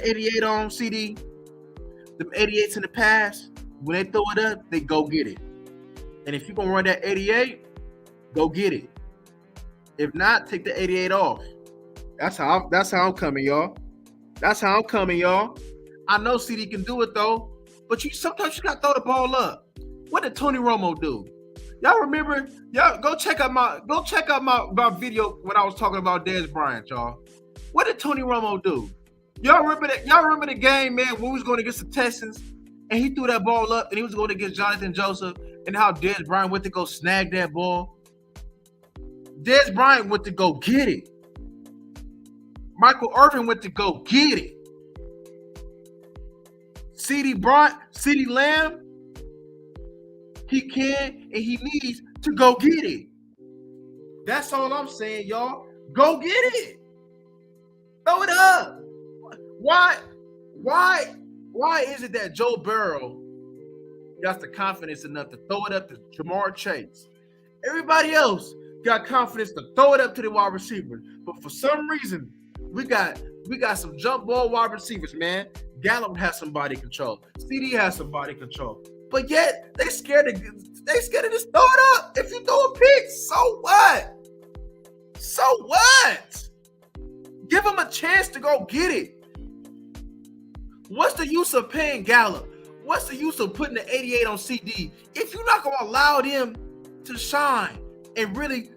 88 on CD. Them 88s in the past, when they throw it up, they go get it. And if you're gonna run that 88, go get it. If not, take the 88 off. That's how I'm coming, y'all. That's how I'm coming, y'all. I know CD can do it though, but sometimes you gotta throw the ball up. What did Tony Romo do? Y'all remember? Y'all go check out my video when I was talking about Dez Bryant, y'all. What did Tony Romo do? Y'all remember that? Y'all remember the game, man, when we was going against the Texans and he threw that ball up and he was going against Jonathan Joseph and how Dez Bryant went to go snag that ball? Dez Bryant went to go get it. Michael Irvin went to go get it. CeeDee Lamb, he can and he needs to go get it. That's all I'm saying, y'all. Go get it. Throw it up. Why is it that Joe Burrow got the confidence enough to throw it up to Jamar Chase? Everybody else got confidence to throw it up to the wide receivers. But for some reason, we got some jump ball wide receivers, man. Gallup has some body control. CD has some body control. But yet, they scared to just throw it up. If you throw a pick, so what? So what? Give him a chance to go get it. What's the use of paying Gallup? What's the use of putting the 88 on CD if you're not going to allow them to shine and really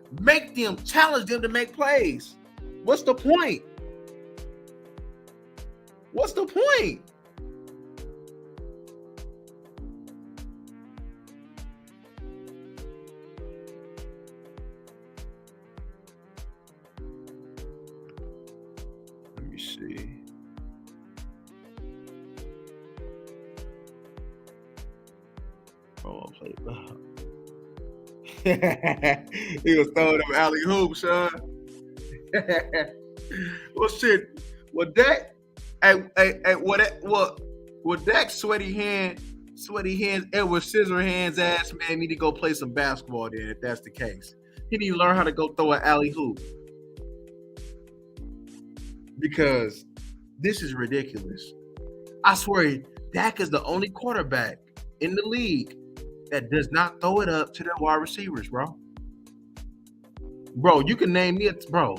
challenge them to make plays? What's the point? What's the point? Let me see. Oh, play it. He was throwing them alley hoops, son. Well, shit. Well, Dak, Dak sweaty hands, Edward Scissorhands ass man need to go play some basketball then, if that's the case. He need to learn how to go throw an alley hoop. Because this is ridiculous. I swear, Dak is the only quarterback in the league that does not throw it up to their wide receivers, bro. Bro, you can name me bro.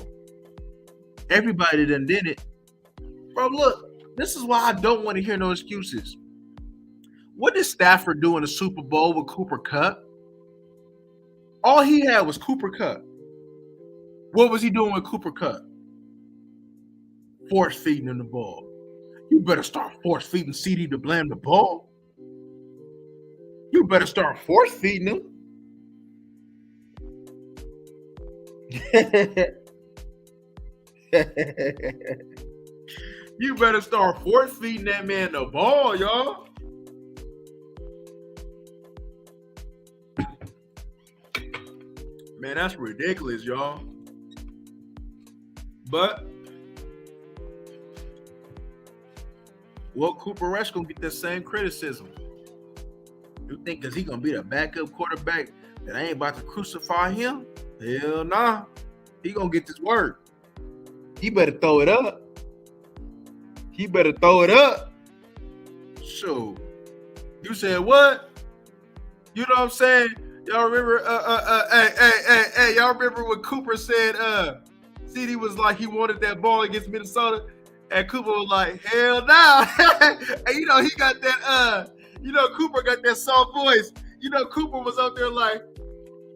Everybody done did it. Bro, look, this is why I don't want to hear no excuses. What did Stafford do in the Super Bowl with Cooper Kupp? All he had was Cooper Kupp. What was he doing with Cooper Kupp? force feeding him the ball. You better start force feeding CD to blame the ball. You better start force feeding him. You better start force feeding that man the ball, y'all. Man, that's ridiculous, y'all. But Cooper Rush gonna get the same criticism. You think because he gonna be the backup quarterback that I ain't about to crucify him? Hell nah. He gonna get this work. He better throw it up. Sure. You said what? You know what I'm saying? Y'all remember? Hey! Y'all remember when Cooper said? CD was like he wanted that ball against Minnesota, and Cooper was like, "Hell no!" Nah. And you know he got that. You know Cooper got that soft voice. You know Cooper was up there like,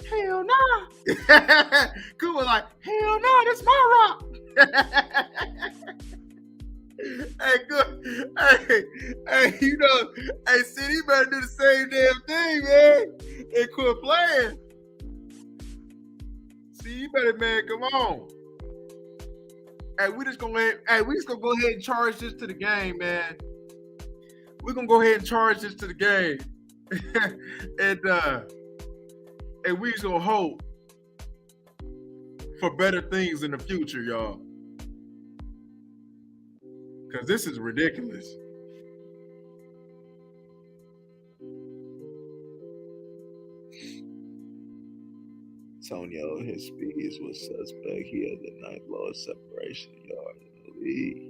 "Hell no!" Nah. Cooper was like, "Hell no! Nah, that's my rock." Hey, good. Hey, you know, hey, CD better do the same damn thing, man, and quit playing. See, you better, man, come on. Hey, we just gonna go ahead and charge this to the game, man. We're gonna go ahead and charge this to the game, and we just gonna hope for better things in the future, y'all. Because this is ridiculous. Antonio, his speed was suspect. He had the ninth lowest separation yard in the league.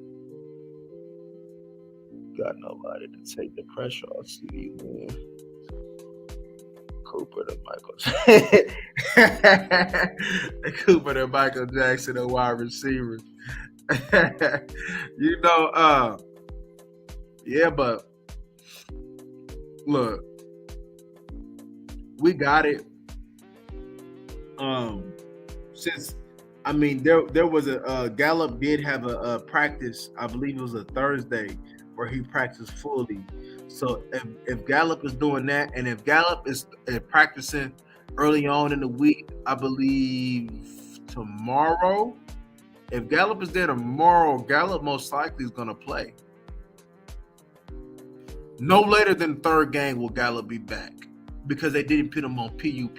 Got nobody to take the pressure off CD, man. Cooper to Michael Jackson, a wide receiver. You know, yeah, but look, we got it. Since I mean, there was a Gallup did have a practice. I believe it was a Thursday where he practiced fully. So if Gallup is doing that, and if Gallup is practicing early on in the week, I believe tomorrow. If Gallup is there tomorrow, Gallup most likely is going to play. No later than the third game will Gallup be back because they didn't put him on PUP.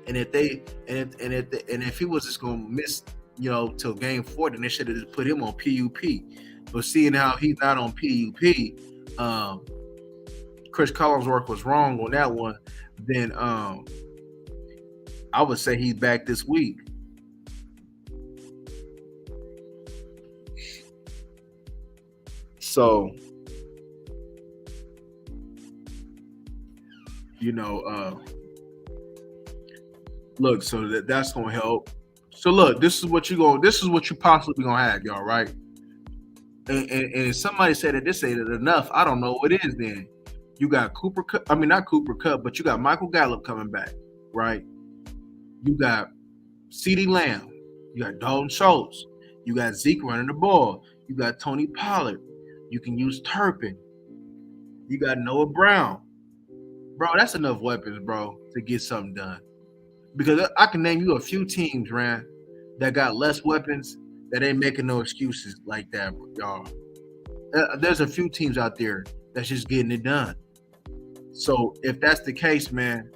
And if he was just going to miss, till game 4, then they should have just put him on PUP. But seeing how he's not on PUP, Chris Collinsworth was wrong on that one. Then I would say he's back this week. So, look, so that's gonna help. So look, this is what you possibly gonna have, y'all, right? And somebody said that this ain't enough. I don't know what it is. Then you got Cooper Kupp. I mean, not Cooper Kupp, but you got Michael Gallup coming back, right? You got CeeDee Lamb. You got Dalton Schultz. You got Zeke running the ball. You got Tony Pollard. You can use Turpin. You got Noah Brown. Bro, that's enough weapons, bro, to get something done. Because I can name you a few teams, Rand, that got less weapons that ain't making no excuses like that, y'all. There's a few teams out there that's just getting it done. So if that's the case, man,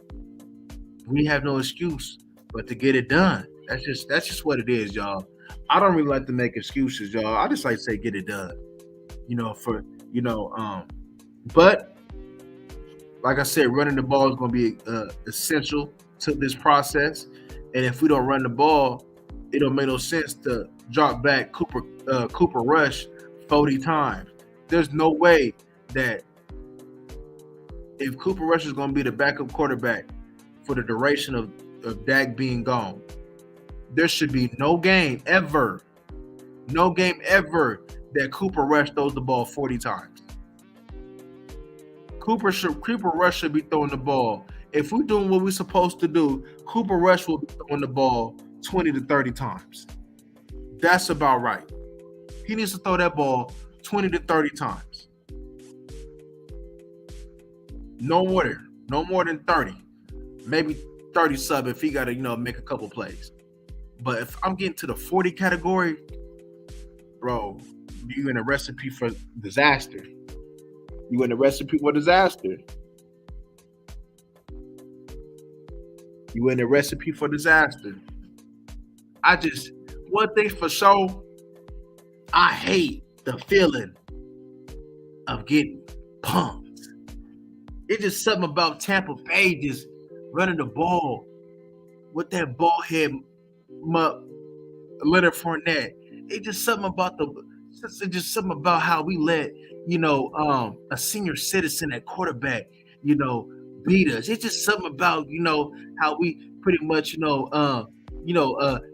we have no excuse but to get it done. That's just what it is, y'all. I don't really like to make excuses, y'all. I just like to say get it done. But like I said, running the ball is going to be essential to this process. And if we don't run the ball, it don't make no sense to drop back Cooper Rush 40 times. There's no way that if Cooper Rush is going to be the backup quarterback for the duration of Dak being gone, there should be no game ever that Cooper Rush throws the ball 40 times. Cooper Rush should be throwing the ball. If we're doing what we're supposed to do, Cooper Rush will be throwing the ball 20 to 30 times. That's about right. He needs to throw that ball 20 to 30 times. No more than 30. Maybe 30 sub if he got to, make a couple plays. But if I'm getting to the 40 category, bro, you in a recipe for disaster. You in a recipe for disaster. You in a recipe for disaster. One thing for sure, I hate the feeling of getting pumped. It's just something about Tampa Bay just running the ball with that ball head Leonard Fournette. It's just something about how we let a senior citizen at quarterback beat us. It's just something about how we pretty much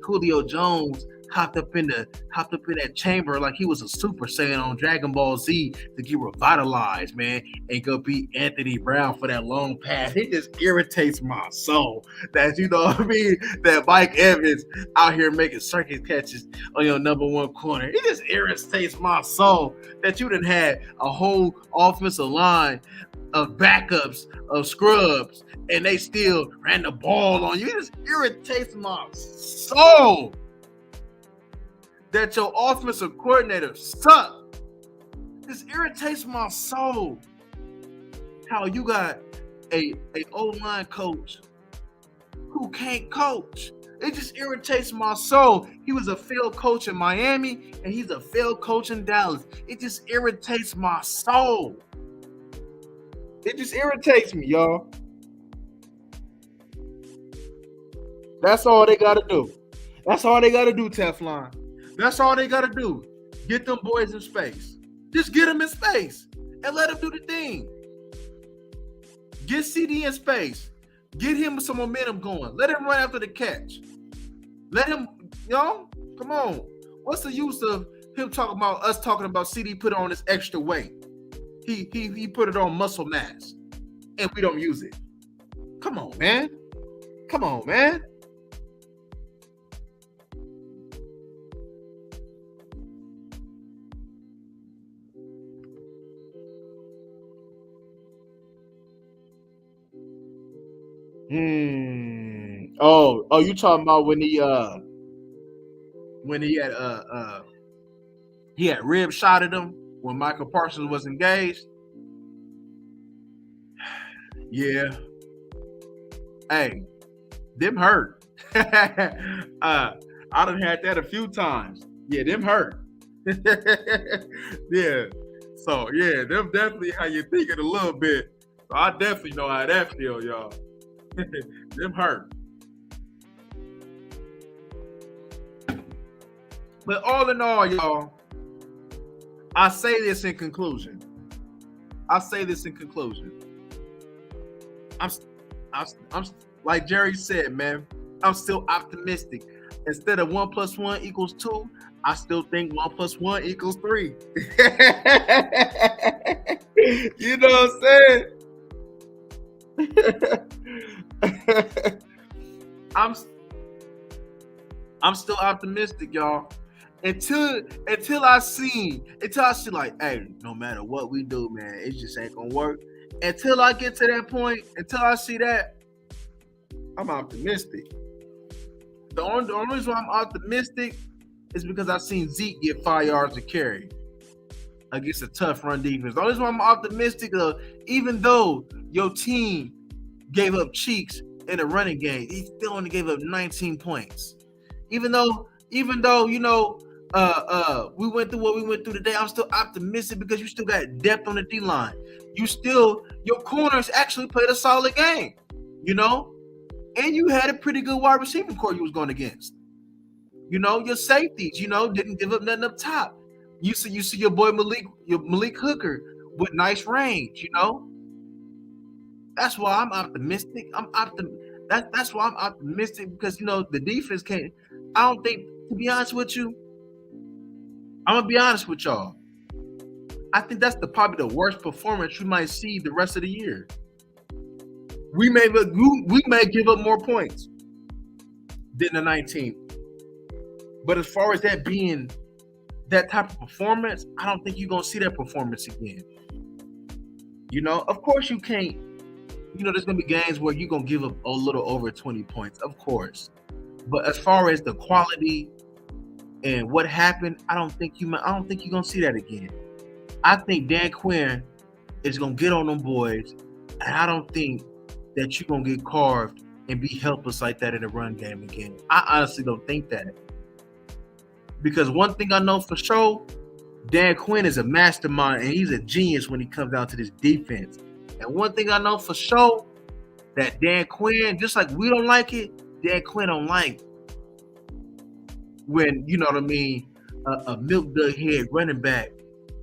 Julio Jones hopped up in that chamber like he was a Super Saiyan on Dragon Ball Z to get revitalized, man, and go beat Anthony Brown for that long pass. It just irritates my soul that that Mike Evans out here making circus catches on your number one corner. It just irritates my soul that you done had a whole offensive line of backups, of scrubs, and they still ran the ball on you. It just irritates my soul that your offensive coordinator suck. This irritates my soul. How you got a O-line coach who can't coach. It just irritates my soul. He was a failed coach in Miami, and he's a failed coach in Dallas. It just irritates my soul. It just irritates me, y'all. That's all they got to do. That's all they got to do, Teflon. That's all they got to do. Get them boys in space. Just get them in space and let them do the thing. Get CD in space. Get him some momentum going. Let him run after the catch. Let him, come on. What's the use of him talking about CD put on his extra weight? He put it on muscle mass, and we don't use it. Come on, man. Come on, man. Oh, you talking about when he had rib shot at him when Michael Parsons was engaged? Yeah. Hey, them hurt. I done had that a few times. Yeah, them hurt. Yeah. So yeah, them definitely how you thinking a little bit. So I definitely know how that feel, y'all. Them hurt. But all in all, y'all, I say this in conclusion. I'm like Jerry said, man, I'm still optimistic. Instead of 1 + 1 = 2, I still think 1 + 1 = 3. You know what I'm saying? I'm still optimistic, y'all. Until I see like, hey, no matter what we do, man, it just ain't gonna work. Until I get to that point, until I see that, I'm optimistic. The only reason why I'm optimistic is because I've seen Zeke get 5 yards a carry against a tough run defense. The only reason why I'm optimistic, even though your team gave up cheeks in the running game, he still only gave up 19 points. Even though we went through what we went through today, I'm still optimistic because you still got depth on the D-line. Your corners actually played a solid game, and you had a pretty good wide receiving core you was going against. Your safeties, didn't give up nothing up top. You see your boy Malik Hooker with nice range, That's why I'm optimistic. That's why I'm optimistic because the defense can't. I don't think, to be honest with you, I'm gonna be honest with y'all. I think that's probably the worst performance you might see the rest of the year. We may give up more points than the 19. But as far as that being that type of performance, I don't think you're gonna see that performance again. Of course you can't. There's gonna be games where you're gonna give up a little over 20 points, of course. But as far as the quality and what happened, I don't think you're gonna see that again. I think Dan Quinn is gonna get on them boys, and I don't think that you're gonna get carved and be helpless like that in the run game again. I honestly don't think that. Because one thing I know for sure, Dan Quinn is a mastermind and he's a genius when he comes down to this defense. And one thing I know for sure, that Dan Quinn, just like we don't like it, Dan Quinn don't like when, a milk dug head running back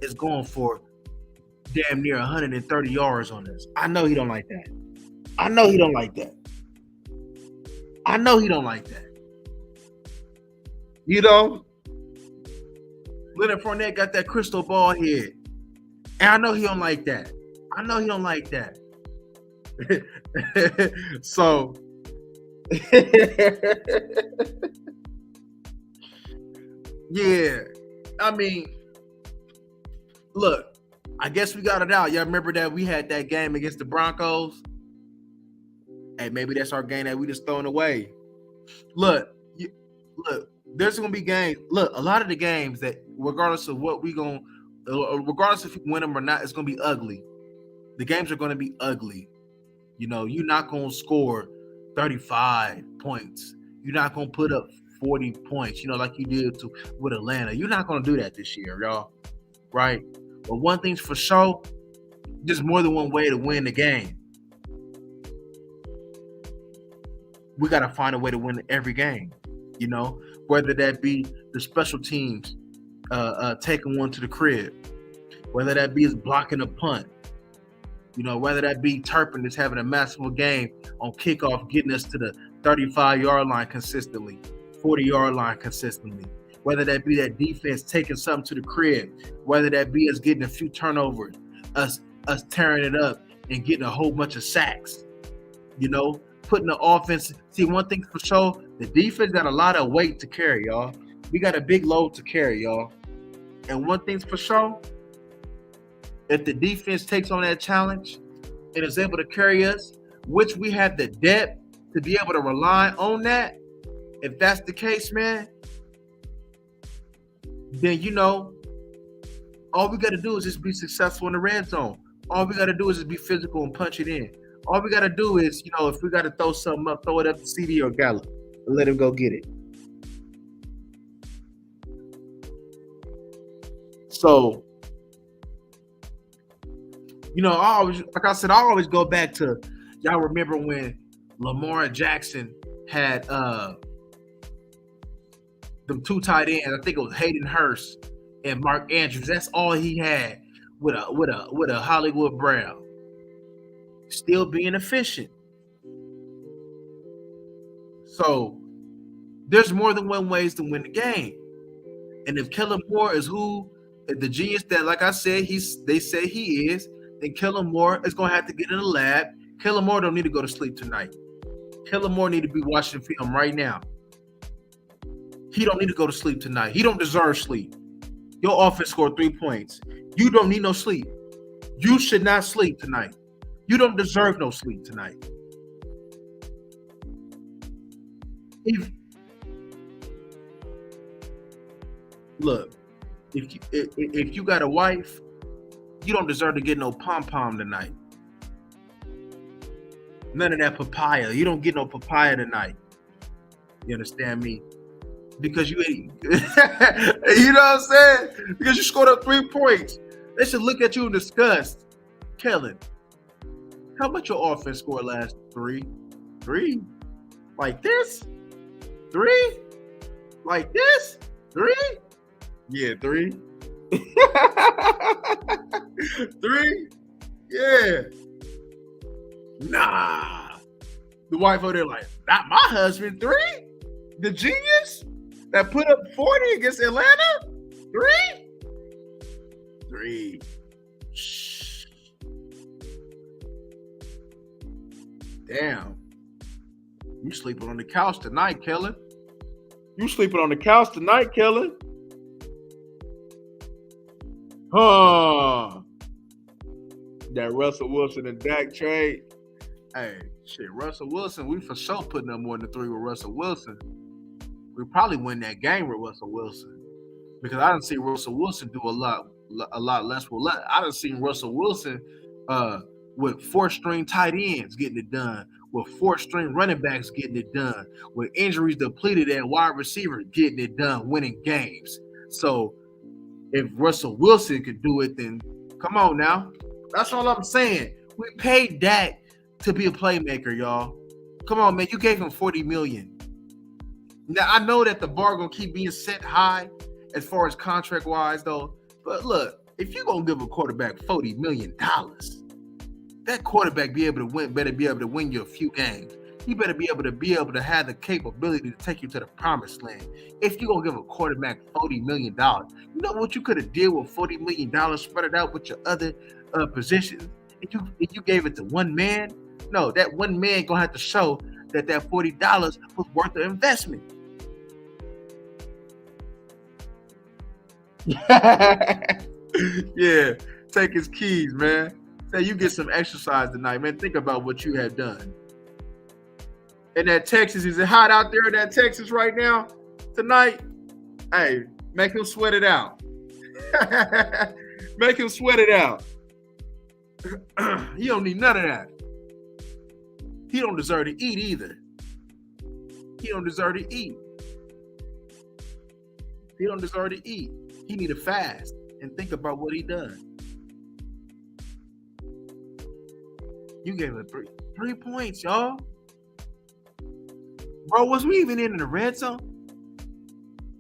is going for damn near 130 yards on us. I know he don't like that. I know he don't like that. Leonard Fournette got that crystal ball head. And I know he don't like that. So yeah. I mean, look, I guess we got it out. Y'all remember that we had that game against the Broncos? Hey, maybe that's our game that we just throwing away. Look, there's gonna be games. Look, a lot of the games that, regardless of what regardless if you win them or not, it's gonna be ugly. The games are gonna be ugly. You're not gonna score 35 points. You're not gonna put up 40 points. Like you did with Atlanta. You're not gonna do that this year, y'all. Right? But one thing's for sure, there's more than one way to win the game. We gotta find a way to win every game. Whether that be the special teams taking one to the crib, whether that be us blocking a punt, whether that be Turpin just having a masterful game on kickoff, getting us to the 35-yard line consistently, 40-yard line consistently, whether that be that defense taking something to the crib, whether that be us getting a few turnovers, us tearing it up and getting a whole bunch of sacks, putting the offense. See, one thing for sure, the defense got a lot of weight to carry, y'all. We got a big load to carry, y'all. And one thing's for sure, if the defense takes on that challenge and is able to carry us, which we have the depth to be able to rely on that, if that's the case, man, then, all we got to do is just be successful in the red zone. All we got to do is just be physical and punch it in. All we got to do is, if we got to throw something up, throw it up to CD or Gallup and let him go get it. So, I always go back to, y'all remember when Lamar Jackson had them two tight ends. I think it was Hayden Hurst and Mark Andrews. That's all he had with a Hollywood Brown. Still being efficient. So there's more than one ways to win the game. And if Kellen Moore is the genius that, like I said, they say he is, then Kellen Moore is going to have to get in the lab. Kellen Moore don't need to go to sleep tonight. Kellen Moore need to be watching film right now. He don't need to go to sleep tonight. He don't deserve sleep. Your offense scored 3 points. You don't need no sleep. You should not sleep tonight. You don't deserve no sleep tonight. If you got a wife, you don't deserve to get no pom-pom tonight. None of that papaya. You don't get no papaya tonight. You understand me? Because you ain't, you know what I'm saying? Because you scored up 3 points. They should look at you in disgust. Kellen, how much your offense scored last? 3? Like this? 3? Like this? 3? Yeah, 3. 3? Yeah. Nah. The wife over there like, not my husband. 3? The genius that put up 40 against Atlanta? 3? Shh. Damn. You sleeping on the couch tonight, Kellen. Huh. That Russell Wilson and Dak trade. Hey, shit, Russell Wilson, we for sure putting up more than 3 with Russell Wilson. We probably win that game with Russell Wilson because I didn't see Russell Wilson do a lot less. I done seen Russell Wilson uh, with 4-string tight ends getting it done, with 4-string running backs getting it done, with injuries depleted at wide receiver getting it done, winning games. So if Russell Wilson could do it, then come on now. That's all I'm saying. We paid Dak to be a playmaker, y'all. Come on, man. You gave him $40 million. Now I know that the bar gonna keep being set high as far as contract wise, though. But look, if you're gonna give a quarterback $40 million, that quarterback better be able to win you a few games. He better be able to have the capability to take you to the promised land. If you're gonna give a quarterback $40 million, you know what you could have did with $40 million, spread it out with your other positions. If you gave it to one man, no, that one man gonna have to show that $40 was worth the investment. Yeah, take his keys, man. Say you get some exercise tonight, man. Think about what you have done. And that Texas, is it hot out there in that Texas right now tonight? Hey, make him sweat it out. Make him sweat it out. He don't need none of that. He don't deserve to eat either. He don't deserve to eat. He don't deserve to eat. He need to fast and think about what he done. You gave him three points, y'all. Bro, was we even in the red zone?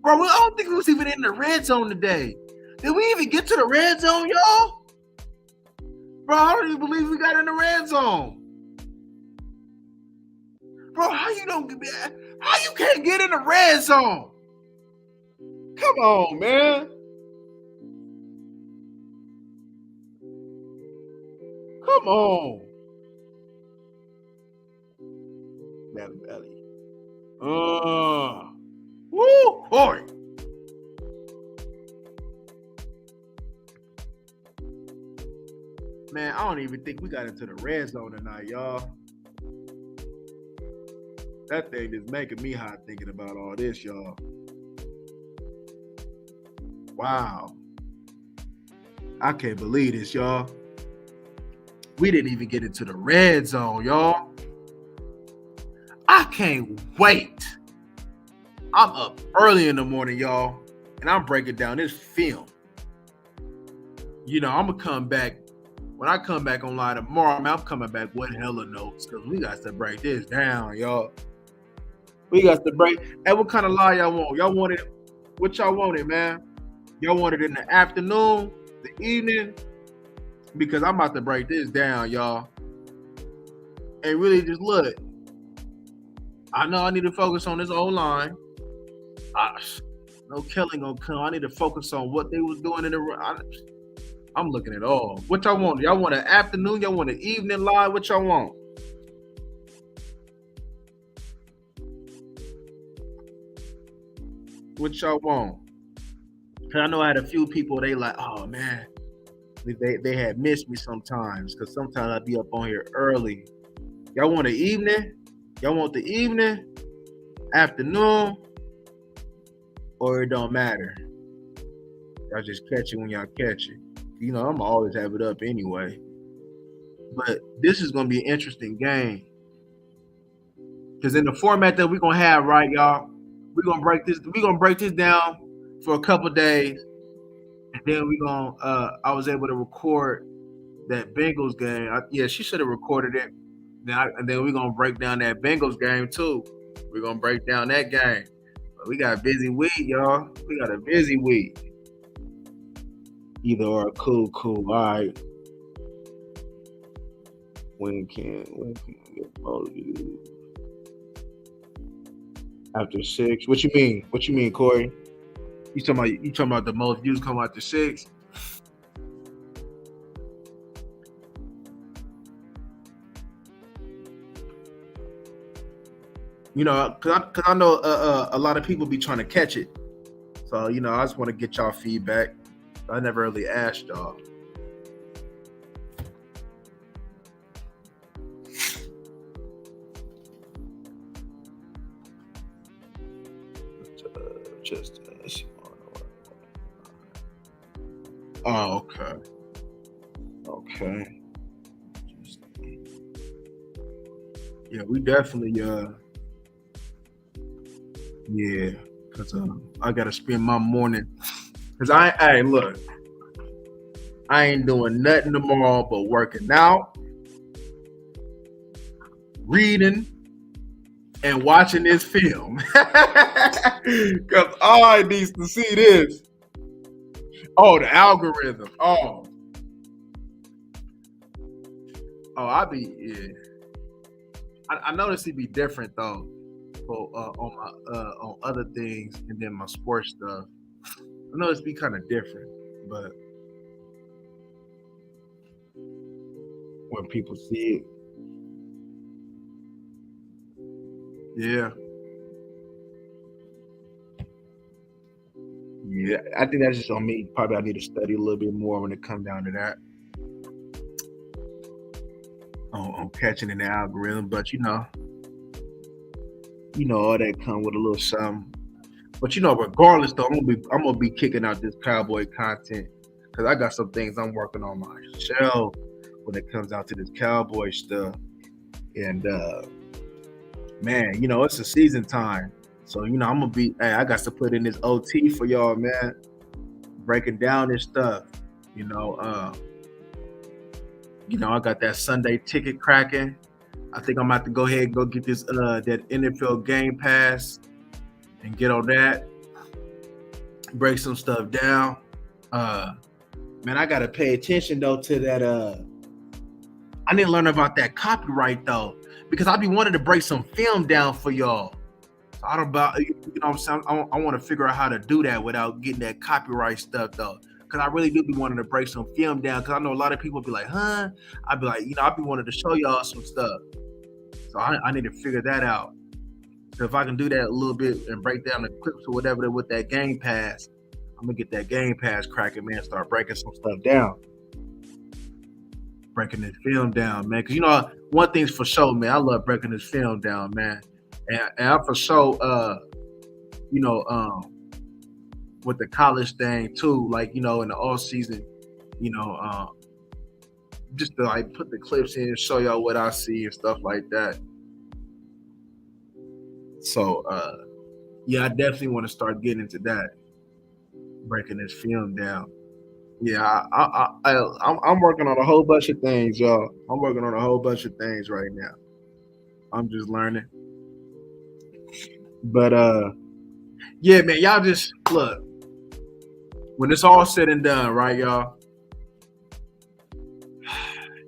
Bro, I don't think we was even in the red zone today. Did we even get to the red zone, y'all? Bro, I don't even believe we got in the red zone. Bro, how you can't get in the red zone? Come on, man. Come on. Belly. Woo, boy. Man, I don't even think we got into the red zone tonight, y'all. That thing is making me hot thinking about all this, y'all. Wow. I can't believe this, y'all. We didn't even get into the red zone, y'all. I can't wait. I'm up early in the morning, y'all, and I'm breaking down this film. You know, I'm going to come back. When I come back online tomorrow, I'm coming back with hella notes because we got to break this down, y'all. We got to break. Hey, what kind of lie y'all want? Y'all wanted, what y'all wanted, man? Y'all wanted it in the afternoon, the evening? Because I'm about to break this down, y'all. And really just look. I know I need to focus on this O-line. No killing gonna come. I need to focus on what they was doing in the. I'm looking at all. What y'all want? Y'all want an afternoon? Y'all want an evening live? What y'all want? What y'all want? Cause I know I had a few people. They like, oh man, they had missed me sometimes. Cause sometimes I'd be up on here early. Y'all want the evening? Y'all want the evening, afternoon, or it don't matter? Y'all just catch it when y'all catch it. You know, I'm always have it up anyway. But this is gonna be an interesting game. Because in the format that we're gonna have, right, y'all, we're gonna break this down for a couple days. And then I was able to record that Bengals game. She should have recorded it. And then we're gonna break down that Bengals game too. We're gonna break down that game. But we got a busy week, y'all. We got a busy week. Either or, cool. All right. When can get both of you? After 6. What you mean, Corey? You talking about the most views come after 6? You know, cause I know a lot of people be trying to catch it. So, you know, I just want to get y'all feedback. I never really asked y'all. Just oh, okay. Okay. Yeah, we definitely yeah, because I gotta spend my morning because hey look, I ain't doing nothing tomorrow but working out, reading, and watching this film. Because all I need to see this. Oh, the algorithm. I be yeah. I noticed it'd be different though. For, on my on other things and then my sports stuff. I know it's be kind of different, but when people see it, yeah, yeah. I think that's just on me. Probably I need to study a little bit more when it comes down to that on catching in the algorithm. But all that come with a little something. But regardless though, I'm gonna be kicking out this cowboy content because I got some things I'm working on myself when it comes out to this cowboy stuff. And man, it's a season time. So, I'm gonna be hey, I got to put in this OT for y'all, man. Breaking down this stuff. You know, uh, I got that Sunday ticket cracking. I think I'm about to go ahead and go get this that NFL game pass and get on that. Break some stuff down. Uh man, I gotta pay attention though to that I need to learn about that copyright though. Because I be wanting to break some film down for y'all. I don't about what I'm saying. I want to figure out how to do that without getting that copyright stuff though. Cause I really do be wanting to break some film down. Cause I know a lot of people be like, huh? I'd be like, I be wanting to show y'all some stuff. So I need to figure that out. So if I can do that a little bit and break down the clips or whatever with that game pass, I'm gonna get that game pass cracking, man. Start breaking some stuff down, breaking this film down, man. Cause one thing's for sure, man. I love breaking this film down, man. And I for sure, you know, um, with the college thing too, like in the off season, you know, just to like put the clips in and show y'all what I see and stuff like that. So yeah, I definitely want to start getting into that, breaking this film down. Yeah, I'm working on a whole bunch of things, y'all. I'm working on a whole bunch of things right now. I'm just learning. But yeah, man, y'all just look when it's all said and done, right, y'all?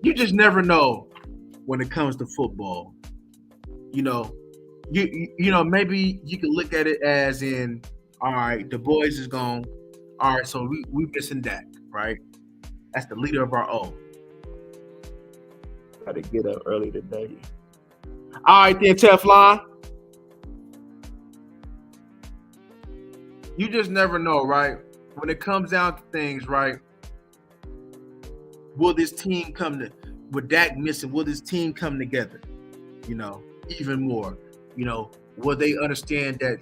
You just never know when it comes to football. You know, maybe you can look at it as in, all right, the boys is gone. All right, so we missing Dak, right? That's the leader of our own. Got to get up early today. All right, then, Teflon. You just never know, right? When it comes down to things, right? Will this team come to with Dak missing? Will this team come together? Even more. Will they understand that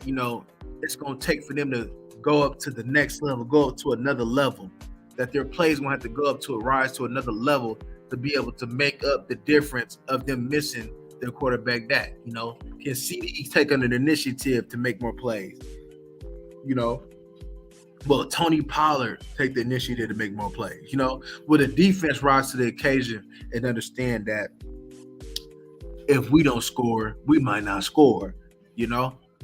it's going to take for them to go up to the next level, go up to another level, that their plays going to have to go up to rise to another level to be able to make up the difference of them missing their quarterback Dak. Can CD take on an initiative to make more plays? Will Tony Pollard take the initiative to make more plays? Will the defense rise to the occasion and understand that if we don't score, we might not score,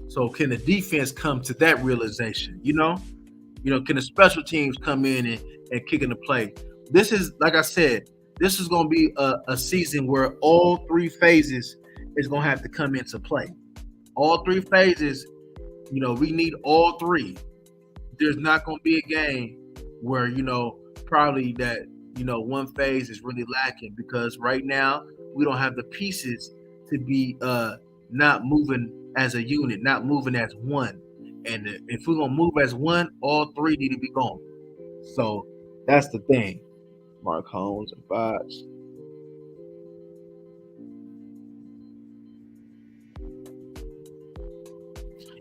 So can the defense come to that realization? Can the special teams come in and kick into play? This is, like I said, this is going to be a season where all three phases is going to have to come into play. All three phases, we need all three. There's not going to be a game where, probably that, one phase is really lacking because right now we don't have the pieces to be not moving as a unit, not moving as one. And if we're going to move as one, all three need to be gone. So that's the thing. Mark Holmes and Fox.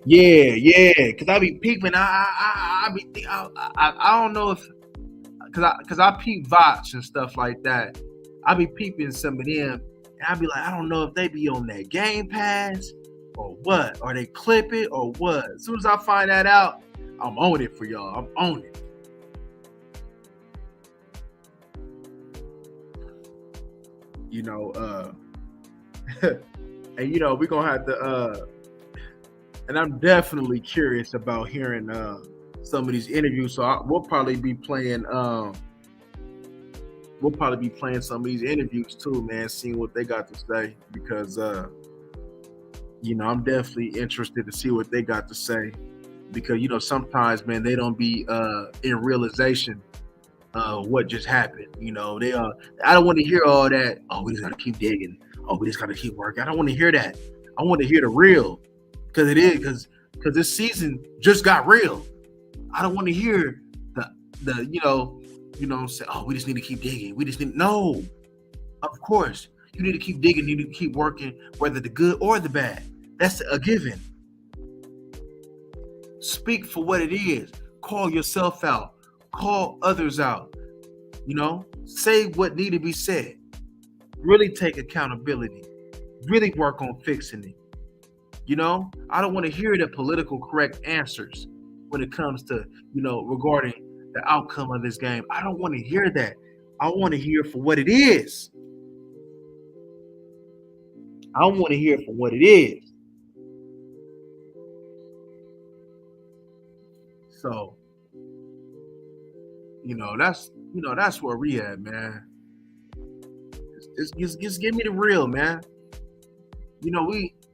Yeah. Cause I be peeping. I don't know if cause I peep Vox and stuff like that. I be peeping some of them, and I be like, I don't know if they be on that Game Pass or what, or they clip it or what. As soon as I find that out, I'm on it for y'all. I'm on it. You know, and we're gonna have to and I'm definitely curious about hearing some of these interviews. So we'll probably be playing some of these interviews too, man, seeing what they got to say because I'm definitely interested to see what they got to say because sometimes, man, they don't be in realization what just happened. They I don't want to hear all that. Oh, we just gotta keep digging. Oh, we just gotta keep working. I don't want to hear that. I want to hear the real because it is because this season just got real. I don't want to hear the say, oh, we just need to keep digging. We just need no. Of course, you need to keep digging. You need to keep working, whether the good or the bad. That's a given. Speak for what it is. Call yourself out. Call others out. Say what need to be said. Really take accountability. Really work on fixing it. I don't want to hear the political correct answers when it comes to, regarding the outcome of this game. I don't want to hear that. I want to hear for what it is. I want to hear for what it is. So, that's where we at, man. Just give me the real, man.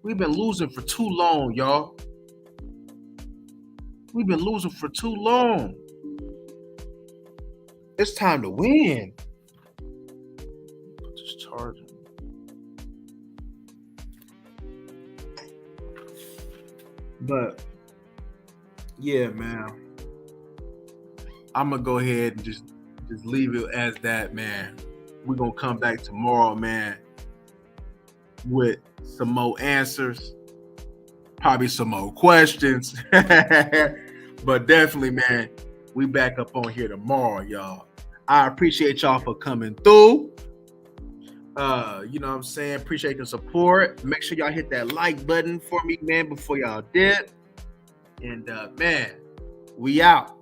We've been losing for too long, y'all. We've been losing for too long. It's time to win. Put this charger. But yeah, man. I'm gonna go ahead and just leave it as that, man. We're gonna come back tomorrow, man, with some more answers, probably some more questions. But definitely, man, we back up on here tomorrow, y'all. I appreciate y'all for coming through. You know what I'm saying? Appreciate the support. Make sure y'all hit that like button for me, man, before y'all dip. And man, we out.